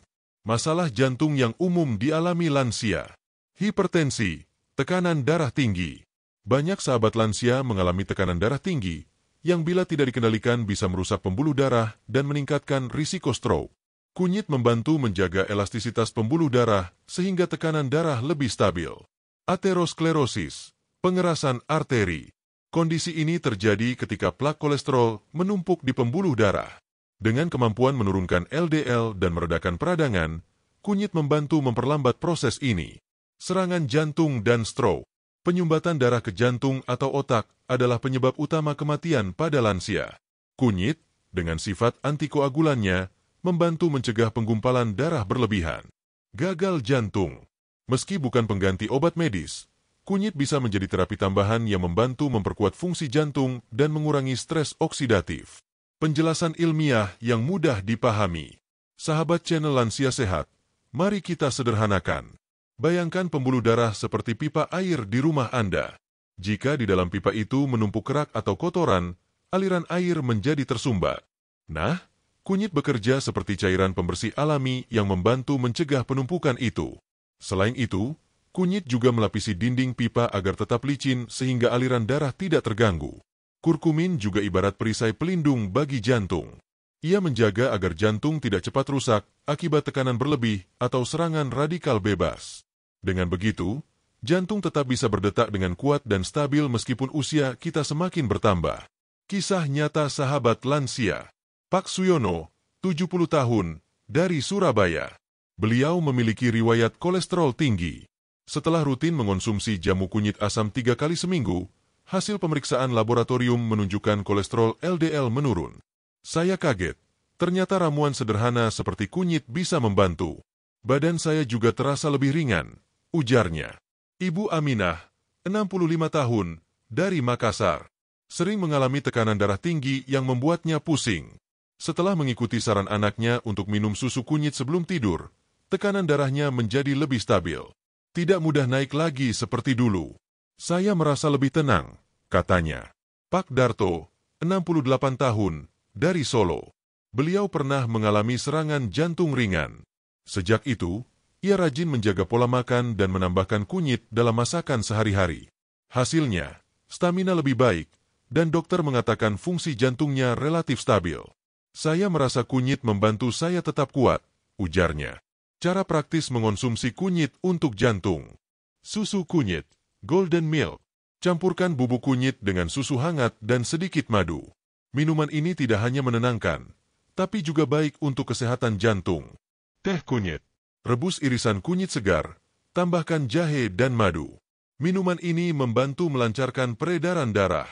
Masalah jantung yang umum dialami lansia. Hipertensi, tekanan darah tinggi. Banyak sahabat lansia mengalami tekanan darah tinggi, yang bila tidak dikendalikan bisa merusak pembuluh darah dan meningkatkan risiko stroke. Kunyit membantu menjaga elastisitas pembuluh darah sehingga tekanan darah lebih stabil. Aterosklerosis, pengerasan arteri. Kondisi ini terjadi ketika plak kolesterol menumpuk di pembuluh darah. Dengan kemampuan menurunkan LDL dan meredakan peradangan, kunyit membantu memperlambat proses ini. Serangan jantung dan stroke. Penyumbatan darah ke jantung atau otak adalah penyebab utama kematian pada lansia. Kunyit, dengan sifat antikoagulannya, membantu mencegah penggumpalan darah berlebihan. Gagal jantung. Meski bukan pengganti obat medis, kunyit bisa menjadi terapi tambahan yang membantu memperkuat fungsi jantung dan mengurangi stres oksidatif. Penjelasan ilmiah yang mudah dipahami. Sahabat channel Lansia Sehat, mari kita sederhanakan. Bayangkan pembuluh darah seperti pipa air di rumah Anda. Jika di dalam pipa itu menumpuk kerak atau kotoran, aliran air menjadi tersumbat. Nah, kunyit bekerja seperti cairan pembersih alami yang membantu mencegah penumpukan itu. Selain itu, kunyit juga melapisi dinding pipa agar tetap licin sehingga aliran darah tidak terganggu. Kurkumin juga ibarat perisai pelindung bagi jantung. Ia menjaga agar jantung tidak cepat rusak akibat tekanan berlebih atau serangan radikal bebas. Dengan begitu, jantung tetap bisa berdetak dengan kuat dan stabil meskipun usia kita semakin bertambah. Kisah nyata sahabat lansia. Pak Suyono, 70 tahun, dari Surabaya. Beliau memiliki riwayat kolesterol tinggi. Setelah rutin mengonsumsi jamu kunyit asam 3 kali seminggu, hasil pemeriksaan laboratorium menunjukkan kolesterol LDL menurun. Saya kaget. Ternyata ramuan sederhana seperti kunyit bisa membantu. Badan saya juga terasa lebih ringan, ujarnya. Ibu Aminah, 65 tahun, dari Makassar. Sering mengalami tekanan darah tinggi yang membuatnya pusing. Setelah mengikuti saran anaknya untuk minum susu kunyit sebelum tidur, tekanan darahnya menjadi lebih stabil. Tidak mudah naik lagi seperti dulu. Saya merasa lebih tenang, katanya. Pak Darto, 68 tahun, dari Solo. Beliau pernah mengalami serangan jantung ringan. Sejak itu, ia rajin menjaga pola makan dan menambahkan kunyit dalam masakan sehari-hari. Hasilnya, stamina lebih baik, dan dokter mengatakan fungsi jantungnya relatif stabil. Saya merasa kunyit membantu saya tetap kuat, ujarnya. Cara praktis mengonsumsi kunyit untuk jantung. Susu kunyit. Golden Milk. Campurkan bubuk kunyit dengan susu hangat dan sedikit madu. Minuman ini tidak hanya menenangkan, tapi juga baik untuk kesehatan jantung. Teh kunyit. Rebus irisan kunyit segar, tambahkan jahe dan madu. Minuman ini membantu melancarkan peredaran darah.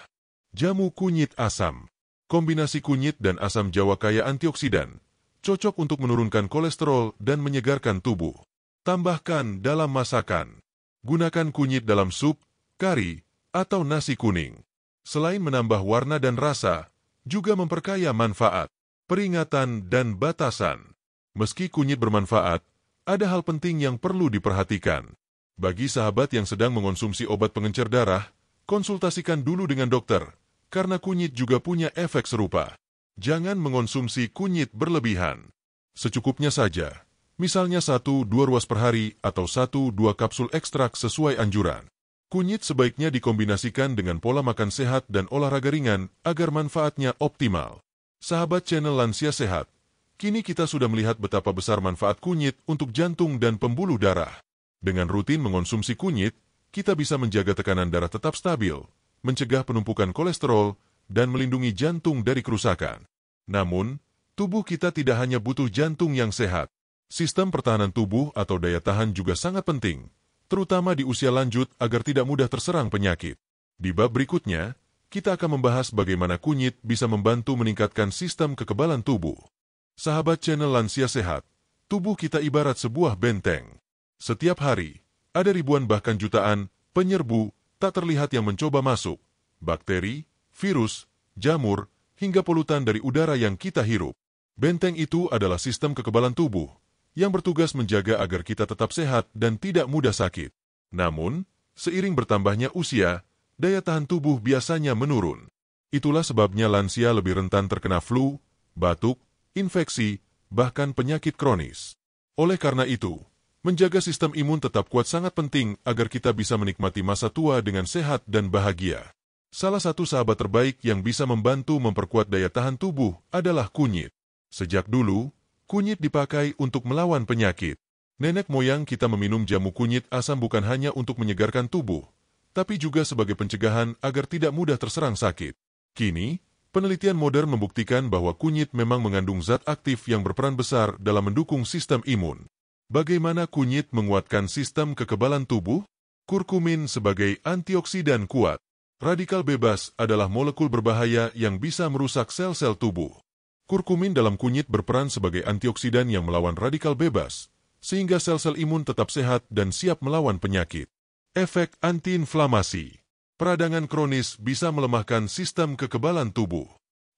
Jamu kunyit asam. Kombinasi kunyit dan asam jawa kaya antioksidan, cocok untuk menurunkan kolesterol dan menyegarkan tubuh. Tambahkan dalam masakan. Gunakan kunyit dalam sup, kari, atau nasi kuning. Selain menambah warna dan rasa, juga memperkaya manfaat. Peringatan dan batasan. Meski kunyit bermanfaat, ada hal penting yang perlu diperhatikan. Bagi sahabat yang sedang mengonsumsi obat pengencer darah, konsultasikan dulu dengan dokter, karena kunyit juga punya efek serupa. Jangan mengonsumsi kunyit berlebihan. Secukupnya saja. Misalnya 1-2 ruas per hari atau 1-2 kapsul ekstrak sesuai anjuran. Kunyit sebaiknya dikombinasikan dengan pola makan sehat dan olahraga ringan agar manfaatnya optimal. Sahabat channel Lansia Sehat, kini kita sudah melihat betapa besar manfaat kunyit untuk jantung dan pembuluh darah. Dengan rutin mengonsumsi kunyit, kita bisa menjaga tekanan darah tetap stabil, mencegah penumpukan kolesterol, dan melindungi jantung dari kerusakan. Namun, tubuh kita tidak hanya butuh jantung yang sehat. Sistem pertahanan tubuh atau daya tahan juga sangat penting, terutama di usia lanjut agar tidak mudah terserang penyakit. Di bab berikutnya, kita akan membahas bagaimana kunyit bisa membantu meningkatkan sistem kekebalan tubuh. Sahabat channel Lansia Sehat, tubuh kita ibarat sebuah benteng. Setiap hari, ada ribuan bahkan jutaan penyerbu tak terlihat yang mencoba masuk. Bakteri, virus, jamur, hingga polutan dari udara yang kita hirup. Benteng itu adalah sistem kekebalan tubuh yang bertugas menjaga agar kita tetap sehat dan tidak mudah sakit. Namun, seiring bertambahnya usia, daya tahan tubuh biasanya menurun. Itulah sebabnya lansia lebih rentan terkena flu, batuk, infeksi, bahkan penyakit kronis. Oleh karena itu, menjaga sistem imun tetap kuat sangat penting agar kita bisa menikmati masa tua dengan sehat dan bahagia. Salah satu sahabat terbaik yang bisa membantu memperkuat daya tahan tubuh adalah kunyit. Sejak dulu, kunyit dipakai untuk melawan penyakit. Nenek moyang kita meminum jamu kunyit asam bukan hanya untuk menyegarkan tubuh, tapi juga sebagai pencegahan agar tidak mudah terserang sakit. Kini, penelitian modern membuktikan bahwa kunyit memang mengandung zat aktif yang berperan besar dalam mendukung sistem imun. Bagaimana kunyit menguatkan sistem kekebalan tubuh? Kurkumin sebagai antioksidan kuat. Radikal bebas adalah molekul berbahaya yang bisa merusak sel-sel tubuh. Kurkumin dalam kunyit berperan sebagai antioksidan yang melawan radikal bebas, sehingga sel-sel imun tetap sehat dan siap melawan penyakit. Efek antiinflamasi. Peradangan kronis bisa melemahkan sistem kekebalan tubuh.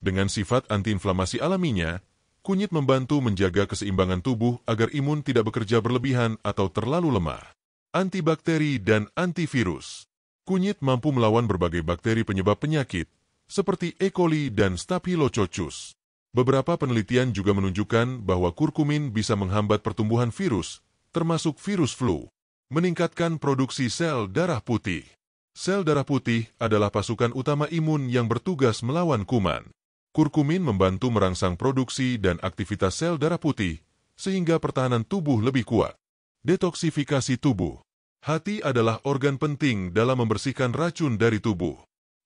Dengan sifat antiinflamasi alaminya, kunyit membantu menjaga keseimbangan tubuh agar imun tidak bekerja berlebihan atau terlalu lemah. Antibakteri dan antivirus. Kunyit mampu melawan berbagai bakteri penyebab penyakit, seperti E. coli dan Staphylococcus. Beberapa penelitian juga menunjukkan bahwa kurkumin bisa menghambat pertumbuhan virus, termasuk virus flu, meningkatkan produksi sel darah putih. Sel darah putih adalah pasukan utama imun yang bertugas melawan kuman. Kurkumin membantu merangsang produksi dan aktivitas sel darah putih, sehingga pertahanan tubuh lebih kuat. Detoksifikasi tubuh. Hati adalah organ penting dalam membersihkan racun dari tubuh.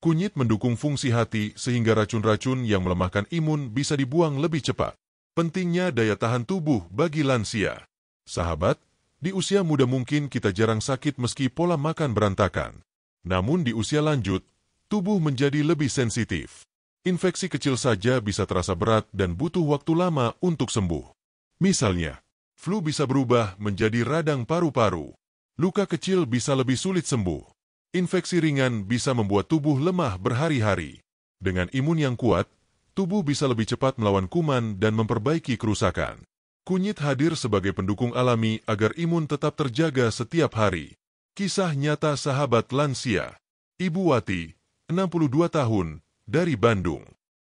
Kunyit mendukung fungsi hati sehingga racun-racun yang melemahkan imun bisa dibuang lebih cepat. Pentingnya daya tahan tubuh bagi lansia. Sahabat, di usia muda mungkin kita jarang sakit meski pola makan berantakan. Namun di usia lanjut, tubuh menjadi lebih sensitif. Infeksi kecil saja bisa terasa berat dan butuh waktu lama untuk sembuh. Misalnya, flu bisa berubah menjadi radang paru-paru. Luka kecil bisa lebih sulit sembuh. Infeksi ringan bisa membuat tubuh lemah berhari-hari. Dengan imun yang kuat, tubuh bisa lebih cepat melawan kuman dan memperbaiki kerusakan. Kunyit hadir sebagai pendukung alami agar imun tetap terjaga setiap hari. Kisah nyata sahabat lansia. Ibu Wati, 62 tahun, dari Bandung.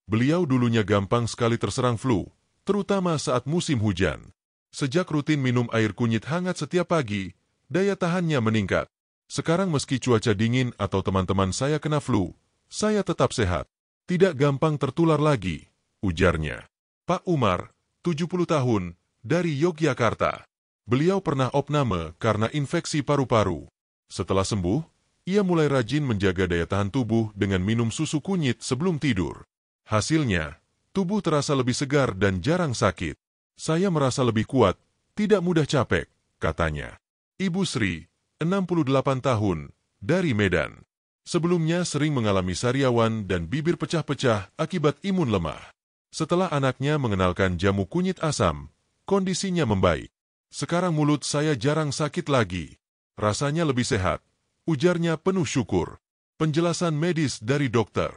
Beliau dulunya gampang sekali terserang flu, terutama saat musim hujan. Sejak rutin minum air kunyit hangat setiap pagi, daya tahannya meningkat. Sekarang meski cuaca dingin atau teman-teman saya kena flu, saya tetap sehat. Tidak gampang tertular lagi, ujarnya. Pak Umar, 70 tahun, dari Yogyakarta. Beliau pernah opname karena infeksi paru-paru. Setelah sembuh, ia mulai rajin menjaga daya tahan tubuh dengan minum susu kunyit sebelum tidur. Hasilnya, tubuh terasa lebih segar dan jarang sakit. Saya merasa lebih kuat, tidak mudah capek, katanya. Ibu Sri, 68 tahun, dari Medan. Sebelumnya sering mengalami sariawan dan bibir pecah-pecah akibat imun lemah. Setelah anaknya mengenalkan jamu kunyit asam, kondisinya membaik. Sekarang mulut saya jarang sakit lagi. Rasanya lebih sehat, ujarnya penuh syukur. Penjelasan medis dari dokter.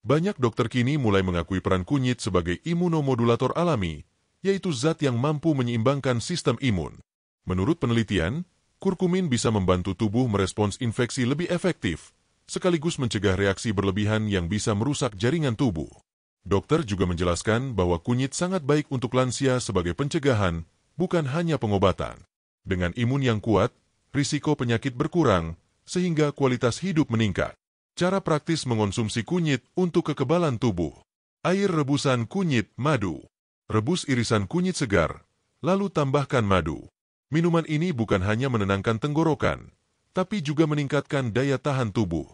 Banyak dokter kini mulai mengakui peran kunyit sebagai imunomodulator alami, yaitu zat yang mampu menyeimbangkan sistem imun. Menurut penelitian, kurkumin bisa membantu tubuh merespons infeksi lebih efektif, sekaligus mencegah reaksi berlebihan yang bisa merusak jaringan tubuh. Dokter juga menjelaskan bahwa kunyit sangat baik untuk lansia sebagai pencegahan, bukan hanya pengobatan. Dengan imun yang kuat, risiko penyakit berkurang, sehingga kualitas hidup meningkat. Cara praktis mengonsumsi kunyit untuk kekebalan tubuh. Air rebusan kunyit madu. Rebus irisan kunyit segar, lalu tambahkan madu. Minuman ini bukan hanya menenangkan tenggorokan, tapi juga meningkatkan daya tahan tubuh.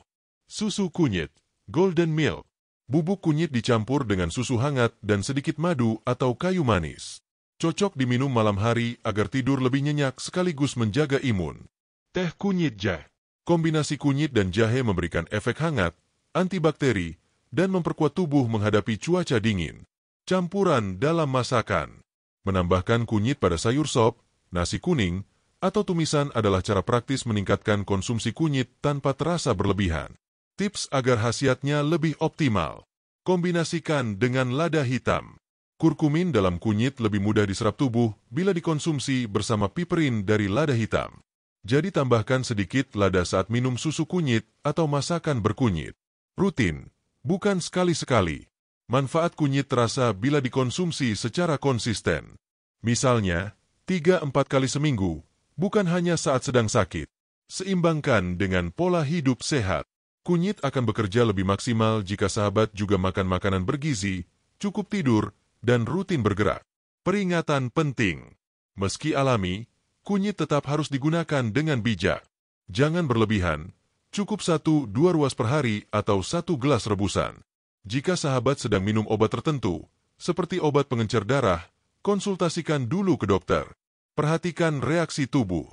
Susu kunyit, golden milk. Bubuk kunyit dicampur dengan susu hangat dan sedikit madu atau kayu manis. Cocok diminum malam hari agar tidur lebih nyenyak sekaligus menjaga imun. Teh kunyit jahe. Kombinasi kunyit dan jahe memberikan efek hangat, antibakteri, dan memperkuat tubuh menghadapi cuaca dingin. Campuran dalam masakan. Menambahkan kunyit pada sayur sop, nasi kuning, atau tumisan adalah cara praktis meningkatkan konsumsi kunyit tanpa terasa berlebihan. Tips agar khasiatnya lebih optimal. Kombinasikan dengan lada hitam. Kurkumin dalam kunyit lebih mudah diserap tubuh bila dikonsumsi bersama piperin dari lada hitam. Jadi tambahkan sedikit lada saat minum susu kunyit atau masakan berkunyit. Rutin, bukan sekali-sekali. Manfaat kunyit terasa bila dikonsumsi secara konsisten. Misalnya, 3-4 kali seminggu, bukan hanya saat sedang sakit. Seimbangkan dengan pola hidup sehat. Kunyit akan bekerja lebih maksimal jika sahabat juga makan makanan bergizi, cukup tidur, dan rutin bergerak. Peringatan penting. Meski alami, kunyit tetap harus digunakan dengan bijak. Jangan berlebihan, cukup 1-2 ruas per hari atau 1 gelas rebusan. Jika sahabat sedang minum obat tertentu, seperti obat pengencer darah, konsultasikan dulu ke dokter. Perhatikan reaksi tubuh.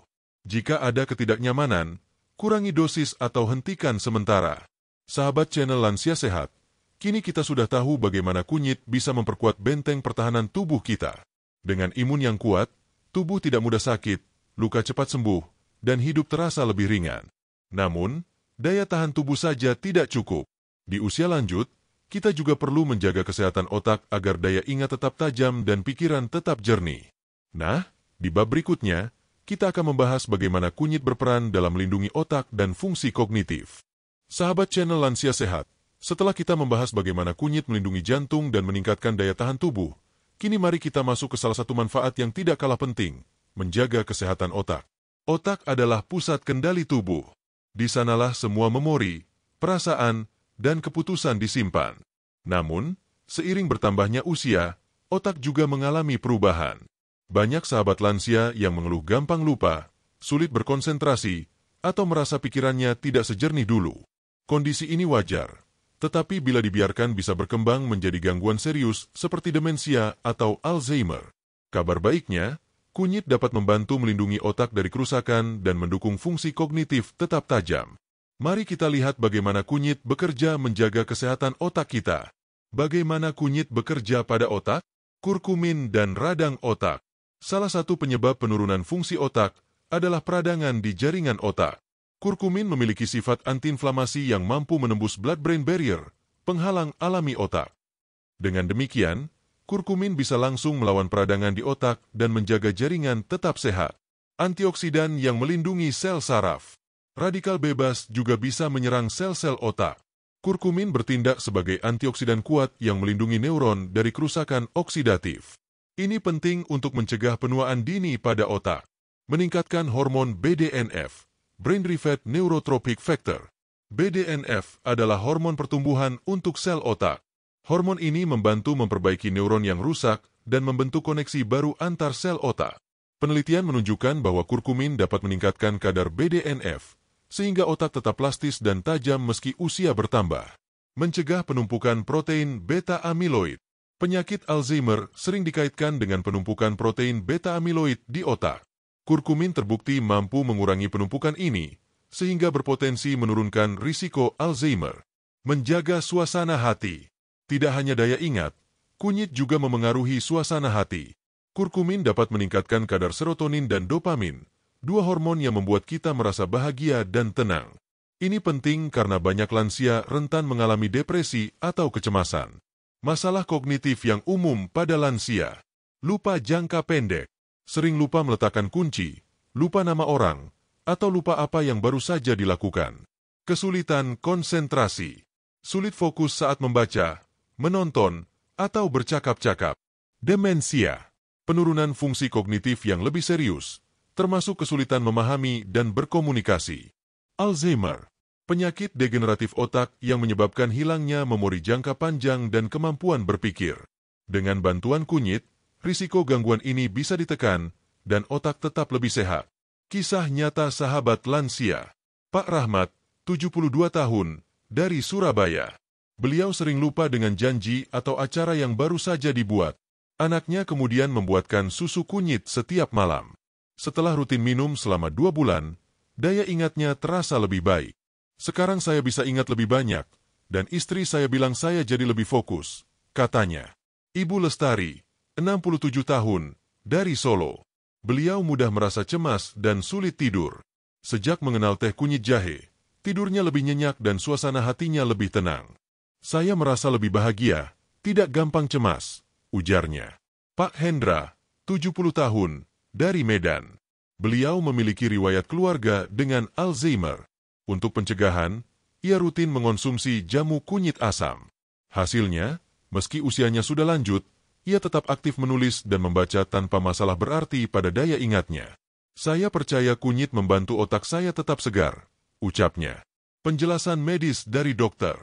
Jika ada ketidaknyamanan, kurangi dosis atau hentikan sementara. Sahabat channel Lansia Sehat, kini kita sudah tahu bagaimana kunyit bisa memperkuat benteng pertahanan tubuh kita. Dengan imun yang kuat, tubuh tidak mudah sakit, luka cepat sembuh, dan hidup terasa lebih ringan. Namun, daya tahan tubuh saja tidak cukup. Di usia lanjut, kita juga perlu menjaga kesehatan otak agar daya ingat tetap tajam dan pikiran tetap jernih. Nah, di bab berikutnya, kita akan membahas bagaimana kunyit berperan dalam melindungi otak dan fungsi kognitif. Sahabat channel Lansia Sehat, setelah kita membahas bagaimana kunyit melindungi jantung dan meningkatkan daya tahan tubuh, kini mari kita masuk ke salah satu manfaat yang tidak kalah penting, menjaga kesehatan otak. Otak adalah pusat kendali tubuh. Di sanalah semua memori, perasaan, dan keputusan disimpan. Namun, seiring bertambahnya usia, otak juga mengalami perubahan. Banyak sahabat lansia yang mengeluh gampang lupa, sulit berkonsentrasi, atau merasa pikirannya tidak sejernih dulu. Kondisi ini wajar, tetapi bila dibiarkan bisa berkembang menjadi gangguan serius seperti demensia atau Alzheimer. Kabar baiknya, kunyit dapat membantu melindungi otak dari kerusakan dan mendukung fungsi kognitif tetap tajam. Mari kita lihat bagaimana kunyit bekerja menjaga kesehatan otak kita. Bagaimana kunyit bekerja pada otak? Kurkumin dan radang otak. Salah satu penyebab penurunan fungsi otak adalah peradangan di jaringan otak. Kurkumin memiliki sifat antiinflamasi yang mampu menembus blood-brain barrier, penghalang alami otak. Dengan demikian, kurkumin bisa langsung melawan peradangan di otak dan menjaga jaringan tetap sehat. Antioksidan yang melindungi sel saraf. Radikal bebas juga bisa menyerang sel-sel otak. Kurkumin bertindak sebagai antioksidan kuat yang melindungi neuron dari kerusakan oksidatif. Ini penting untuk mencegah penuaan dini pada otak. Meningkatkan hormon BDNF, Brain-Derived Neurotrophic Factor. BDNF adalah hormon pertumbuhan untuk sel otak. Hormon ini membantu memperbaiki neuron yang rusak dan membentuk koneksi baru antar sel otak. Penelitian menunjukkan bahwa kurkumin dapat meningkatkan kadar BDNF, sehingga otak tetap plastis dan tajam meski usia bertambah. Mencegah penumpukan protein beta-amiloid. Penyakit Alzheimer sering dikaitkan dengan penumpukan protein beta-amiloid di otak. Kurkumin terbukti mampu mengurangi penumpukan ini, sehingga berpotensi menurunkan risiko Alzheimer. Menjaga suasana hati. Tidak hanya daya ingat, kunyit juga memengaruhi suasana hati. Kurkumin dapat meningkatkan kadar serotonin dan dopamin, dua hormon yang membuat kita merasa bahagia dan tenang. Ini penting karena banyak lansia rentan mengalami depresi atau kecemasan. Masalah kognitif yang umum pada lansia. Lupa jangka pendek. Sering lupa meletakkan kunci, lupa nama orang, atau lupa apa yang baru saja dilakukan. Kesulitan konsentrasi. Sulit fokus saat membaca, menonton, atau bercakap-cakap. Demensia. Penurunan fungsi kognitif yang lebih serius, termasuk kesulitan memahami dan berkomunikasi. Alzheimer. Penyakit degeneratif otak yang menyebabkan hilangnya memori jangka panjang dan kemampuan berpikir. Dengan bantuan kunyit, risiko gangguan ini bisa ditekan dan otak tetap lebih sehat. Kisah nyata sahabat lansia. Pak Rahmat, 72 tahun, dari Surabaya. Beliau sering lupa dengan janji atau acara yang baru saja dibuat. Anaknya kemudian membuatkan susu kunyit setiap malam. Setelah rutin minum selama 2 bulan, daya ingatnya terasa lebih baik. Sekarang saya bisa ingat lebih banyak, dan istri saya bilang saya jadi lebih fokus, katanya. Ibu Lestari, 67 tahun, dari Solo. Beliau mudah merasa cemas dan sulit tidur. Sejak mengenal teh kunyit jahe, tidurnya lebih nyenyak dan suasana hatinya lebih tenang. Saya merasa lebih bahagia, tidak gampang cemas, ujarnya. Pak Hendra, 70 tahun, dari Medan. Beliau memiliki riwayat keluarga dengan Alzheimer. Untuk pencegahan, ia rutin mengonsumsi jamu kunyit asam. Hasilnya, meski usianya sudah lanjut, ia tetap aktif menulis dan membaca tanpa masalah berarti pada daya ingatnya. Saya percaya kunyit membantu otak saya tetap segar, ucapnya. Penjelasan medis dari dokter.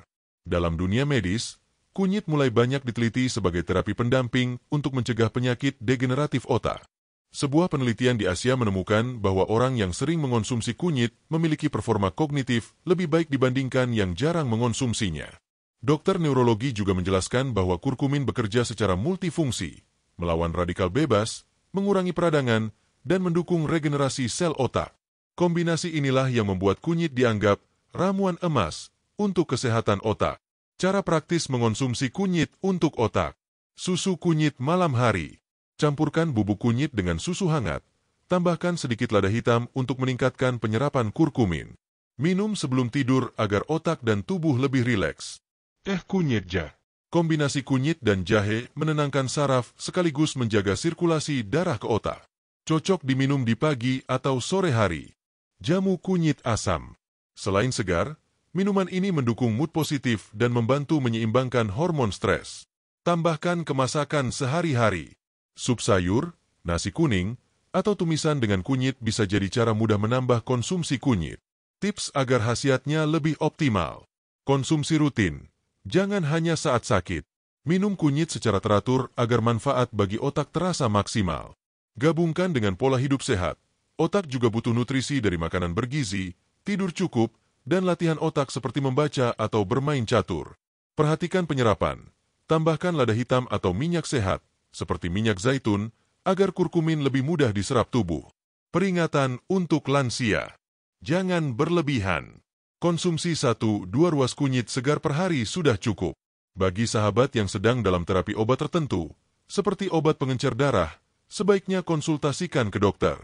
Dalam dunia medis, kunyit mulai banyak diteliti sebagai terapi pendamping untuk mencegah penyakit degeneratif otak. Sebuah penelitian di Asia menemukan bahwa orang yang sering mengonsumsi kunyit memiliki performa kognitif lebih baik dibandingkan yang jarang mengonsumsinya. Dokter neurologi juga menjelaskan bahwa kurkumin bekerja secara multifungsi, melawan radikal bebas, mengurangi peradangan, dan mendukung regenerasi sel otak. Kombinasi inilah yang membuat kunyit dianggap ramuan emas untuk kesehatan otak. Cara praktis mengonsumsi kunyit untuk otak. Susu kunyit malam hari. Campurkan bubuk kunyit dengan susu hangat. Tambahkan sedikit lada hitam untuk meningkatkan penyerapan kurkumin. Minum sebelum tidur agar otak dan tubuh lebih rileks. Teh kunyit jahe. Kombinasi kunyit dan jahe menenangkan saraf sekaligus menjaga sirkulasi darah ke otak. Cocok diminum di pagi atau sore hari. Jamu kunyit asam. Selain segar, minuman ini mendukung mood positif dan membantu menyeimbangkan hormon stres. Tambahkan ke masakan sehari-hari. Sup sayur, nasi kuning, atau tumisan dengan kunyit bisa jadi cara mudah menambah konsumsi kunyit. Tips agar khasiatnya lebih optimal. Konsumsi rutin. Jangan hanya saat sakit. Minum kunyit secara teratur agar manfaat bagi otak terasa maksimal. Gabungkan dengan pola hidup sehat. Otak juga butuh nutrisi dari makanan bergizi, tidur cukup, dan latihan otak seperti membaca atau bermain catur. Perhatikan penyerapan. Tambahkan lada hitam atau minyak sehat, seperti minyak zaitun, agar kurkumin lebih mudah diserap tubuh. Peringatan untuk lansia. Jangan berlebihan. Konsumsi 1-2 ruas kunyit segar per hari sudah cukup. Bagi sahabat yang sedang dalam terapi obat tertentu, seperti obat pengencer darah, sebaiknya konsultasikan ke dokter.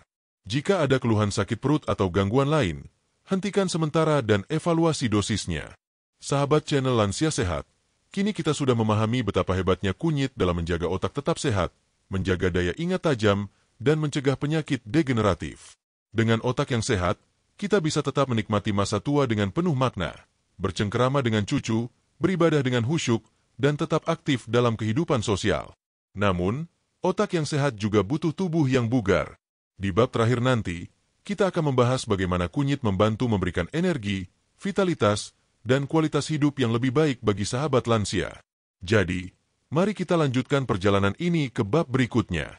Jika ada keluhan sakit perut atau gangguan lain, hentikan sementara dan evaluasi dosisnya. Sahabat channel Lansia Sehat, kini kita sudah memahami betapa hebatnya kunyit dalam menjaga otak tetap sehat, menjaga daya ingat tajam, dan mencegah penyakit degeneratif. Dengan otak yang sehat, kita bisa tetap menikmati masa tua dengan penuh makna, bercengkerama dengan cucu, beribadah dengan khusyuk, dan tetap aktif dalam kehidupan sosial. Namun, otak yang sehat juga butuh tubuh yang bugar. Di bab terakhir nanti, kita akan membahas bagaimana kunyit membantu memberikan energi, vitalitas, dan kualitas hidup yang lebih baik bagi sahabat lansia. Jadi, mari kita lanjutkan perjalanan ini ke bab berikutnya.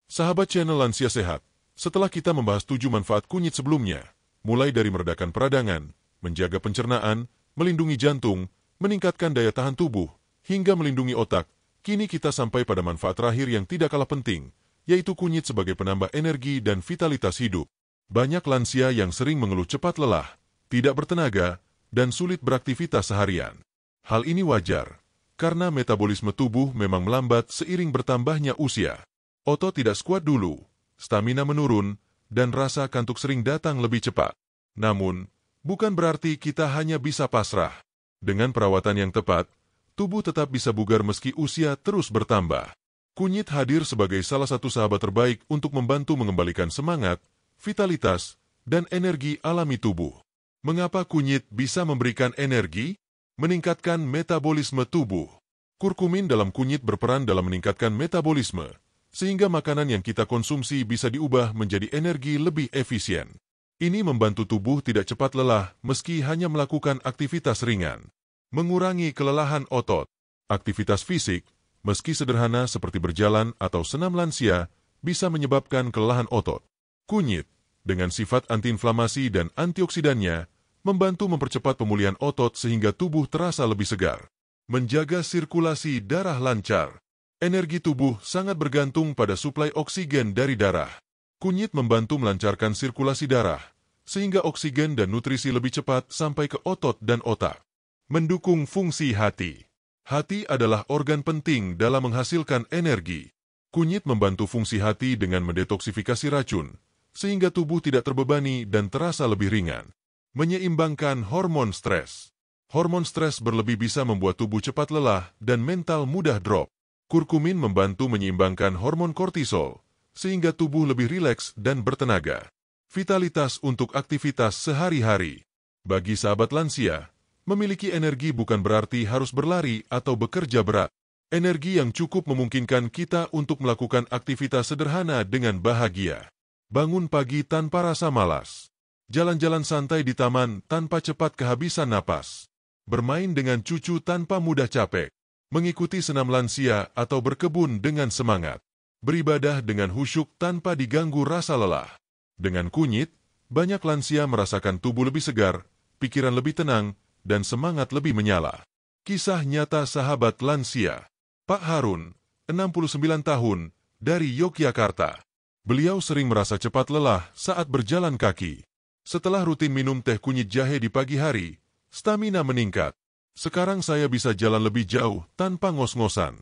Sahabat channel Lansia Sehat, setelah kita membahas 7 manfaat kunyit sebelumnya, mulai dari meredakan peradangan, menjaga pencernaan, melindungi jantung, meningkatkan daya tahan tubuh, hingga melindungi otak, kini kita sampai pada manfaat terakhir yang tidak kalah penting, yaitu kunyit sebagai penambah energi dan vitalitas hidup. Banyak lansia yang sering mengeluh cepat lelah, tidak bertenaga, dan sulit beraktivitas seharian. Hal ini wajar, karena metabolisme tubuh memang melambat seiring bertambahnya usia. Otot tidak sekuat dulu, stamina menurun, dan rasa kantuk sering datang lebih cepat. Namun, bukan berarti kita hanya bisa pasrah. Dengan perawatan yang tepat, tubuh tetap bisa bugar meski usia terus bertambah. Kunyit hadir sebagai salah satu sahabat terbaik untuk membantu mengembalikan semangat, vitalitas, dan energi alami tubuh. Mengapa kunyit bisa memberikan energi? Meningkatkan metabolisme tubuh. Kurkumin dalam kunyit berperan dalam meningkatkan metabolisme, sehingga makanan yang kita konsumsi bisa diubah menjadi energi lebih efisien. Ini membantu tubuh tidak cepat lelah meski hanya melakukan aktivitas ringan. Mengurangi kelelahan otot. Aktivitas fisik, meski sederhana seperti berjalan atau senam lansia, bisa menyebabkan kelelahan otot. Kunyit, dengan sifat antiinflamasi dan antioksidannya, membantu mempercepat pemulihan otot sehingga tubuh terasa lebih segar. Menjaga sirkulasi darah lancar. Energi tubuh sangat bergantung pada suplai oksigen dari darah. Kunyit membantu melancarkan sirkulasi darah, sehingga oksigen dan nutrisi lebih cepat sampai ke otot dan otak. Mendukung fungsi hati. Hati adalah organ penting dalam menghasilkan energi. Kunyit membantu fungsi hati dengan mendetoksifikasi racun, sehingga tubuh tidak terbebani dan terasa lebih ringan. Menyeimbangkan hormon stres. Hormon stres berlebih bisa membuat tubuh cepat lelah dan mental mudah drop. Kurkumin membantu menyeimbangkan hormon kortisol, sehingga tubuh lebih rileks dan bertenaga. Vitalitas untuk aktivitas sehari-hari. Bagi sahabat lansia, memiliki energi bukan berarti harus berlari atau bekerja berat. Energi yang cukup memungkinkan kita untuk melakukan aktivitas sederhana dengan bahagia. Bangun pagi tanpa rasa malas. Jalan-jalan santai di taman tanpa cepat kehabisan napas. Bermain dengan cucu tanpa mudah capek. Mengikuti senam lansia atau berkebun dengan semangat. Beribadah dengan khusyuk tanpa diganggu rasa lelah. Dengan kunyit, banyak lansia merasakan tubuh lebih segar, pikiran lebih tenang, dan semangat lebih menyala. Kisah nyata sahabat lansia. Pak Harun, 69 tahun, dari Yogyakarta. Beliau sering merasa cepat lelah saat berjalan kaki. Setelah rutin minum teh kunyit jahe di pagi hari, stamina meningkat. Sekarang saya bisa jalan lebih jauh tanpa ngos-ngosan.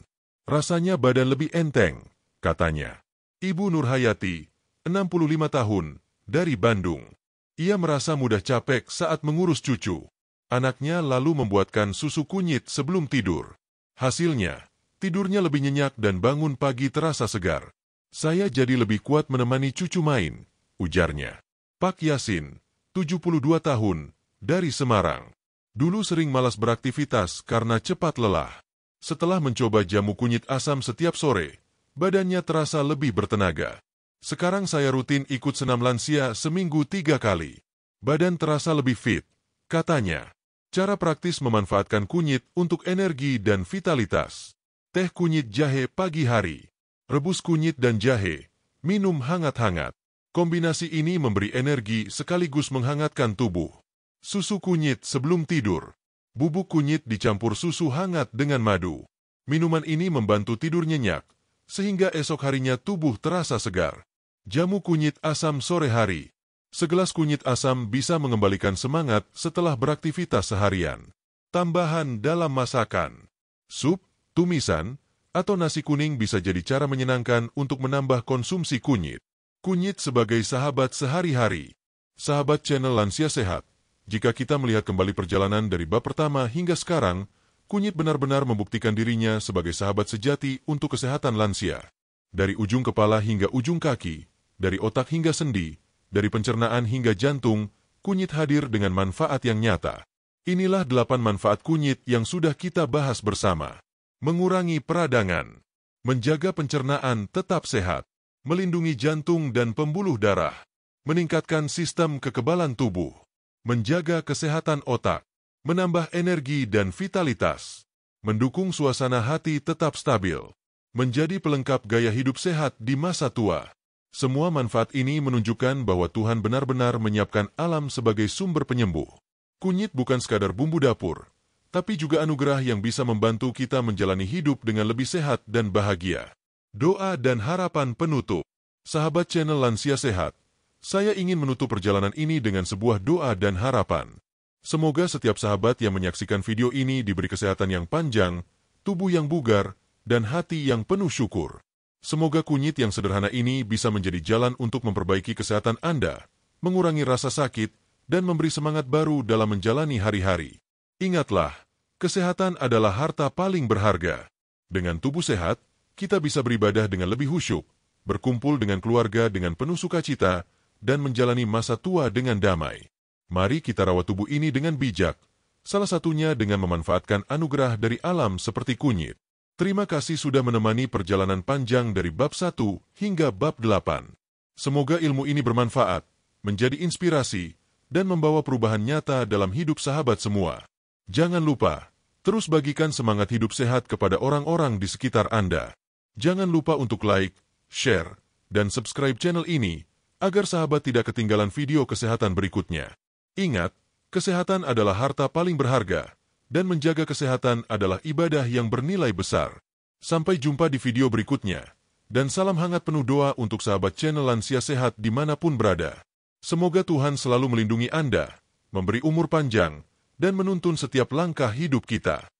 Rasanya badan lebih enteng, katanya. Ibu Nurhayati, 65 tahun, dari Bandung. Ia merasa mudah capek saat mengurus cucu. Anaknya lalu membuatkan susu kunyit sebelum tidur. Hasilnya, tidurnya lebih nyenyak dan bangun pagi terasa segar. Saya jadi lebih kuat menemani cucu main, ujarnya. Pak Yasin, 72 tahun, dari Semarang. Dulu sering malas beraktivitas karena cepat lelah. Setelah mencoba jamu kunyit asam setiap sore, badannya terasa lebih bertenaga. Sekarang saya rutin ikut senam lansia seminggu 3 kali. Badan terasa lebih fit, katanya. Cara praktis memanfaatkan kunyit untuk energi dan vitalitas. Teh kunyit jahe pagi hari. Rebus kunyit dan jahe. Minum hangat-hangat. Kombinasi ini memberi energi sekaligus menghangatkan tubuh. Susu kunyit sebelum tidur. Bubuk kunyit dicampur susu hangat dengan madu. Minuman ini membantu tidur nyenyak, sehingga esok harinya tubuh terasa segar. Jamu kunyit asam sore hari. Segelas kunyit asam bisa mengembalikan semangat setelah beraktivitas seharian. Tambahan dalam masakan. Sup, tumisan, atau nasi kuning bisa jadi cara menyenangkan untuk menambah konsumsi kunyit. Kunyit sebagai sahabat sehari-hari. Sahabat channel Lansia Sehat, jika kita melihat kembali perjalanan dari bab pertama hingga sekarang, kunyit benar-benar membuktikan dirinya sebagai sahabat sejati untuk kesehatan lansia. Dari ujung kepala hingga ujung kaki, dari otak hingga sendi, dari pencernaan hingga jantung, kunyit hadir dengan manfaat yang nyata. Inilah 8 manfaat kunyit yang sudah kita bahas bersama. Mengurangi peradangan, menjaga pencernaan tetap sehat, melindungi jantung dan pembuluh darah, meningkatkan sistem kekebalan tubuh, menjaga kesehatan otak, menambah energi dan vitalitas, mendukung suasana hati tetap stabil, menjadi pelengkap gaya hidup sehat di masa tua. Semua manfaat ini menunjukkan bahwa Tuhan benar-benar menyiapkan alam sebagai sumber penyembuh. Kunyit bukan sekadar bumbu dapur, tapi juga anugerah yang bisa membantu kita menjalani hidup dengan lebih sehat dan bahagia. Doa dan harapan penutup. Sahabat channel Lansia Sehat, saya ingin menutup perjalanan ini dengan sebuah doa dan harapan. Semoga setiap sahabat yang menyaksikan video ini diberi kesehatan yang panjang, tubuh yang bugar, dan hati yang penuh syukur. Semoga kunyit yang sederhana ini bisa menjadi jalan untuk memperbaiki kesehatan Anda, mengurangi rasa sakit, dan memberi semangat baru dalam menjalani hari-hari. Ingatlah, kesehatan adalah harta paling berharga. Dengan tubuh sehat, kita bisa beribadah dengan lebih khusyuk, berkumpul dengan keluarga dengan penuh sukacita, dan menjalani masa tua dengan damai. Mari kita rawat tubuh ini dengan bijak, salah satunya dengan memanfaatkan anugerah dari alam seperti kunyit. Terima kasih sudah menemani perjalanan panjang dari bab 1 hingga bab 8. Semoga ilmu ini bermanfaat, menjadi inspirasi, dan membawa perubahan nyata dalam hidup sahabat semua. Jangan lupa, terus bagikan semangat hidup sehat kepada orang-orang di sekitar Anda. Jangan lupa untuk like, share, dan subscribe channel ini, agar sahabat tidak ketinggalan video kesehatan berikutnya. Ingat, kesehatan adalah harta paling berharga, dan menjaga kesehatan adalah ibadah yang bernilai besar. Sampai jumpa di video berikutnya, dan salam hangat penuh doa untuk sahabat channel Lansia Sehat dimanapun berada. Semoga Tuhan selalu melindungi Anda, memberi umur panjang, dan menuntun setiap langkah hidup kita.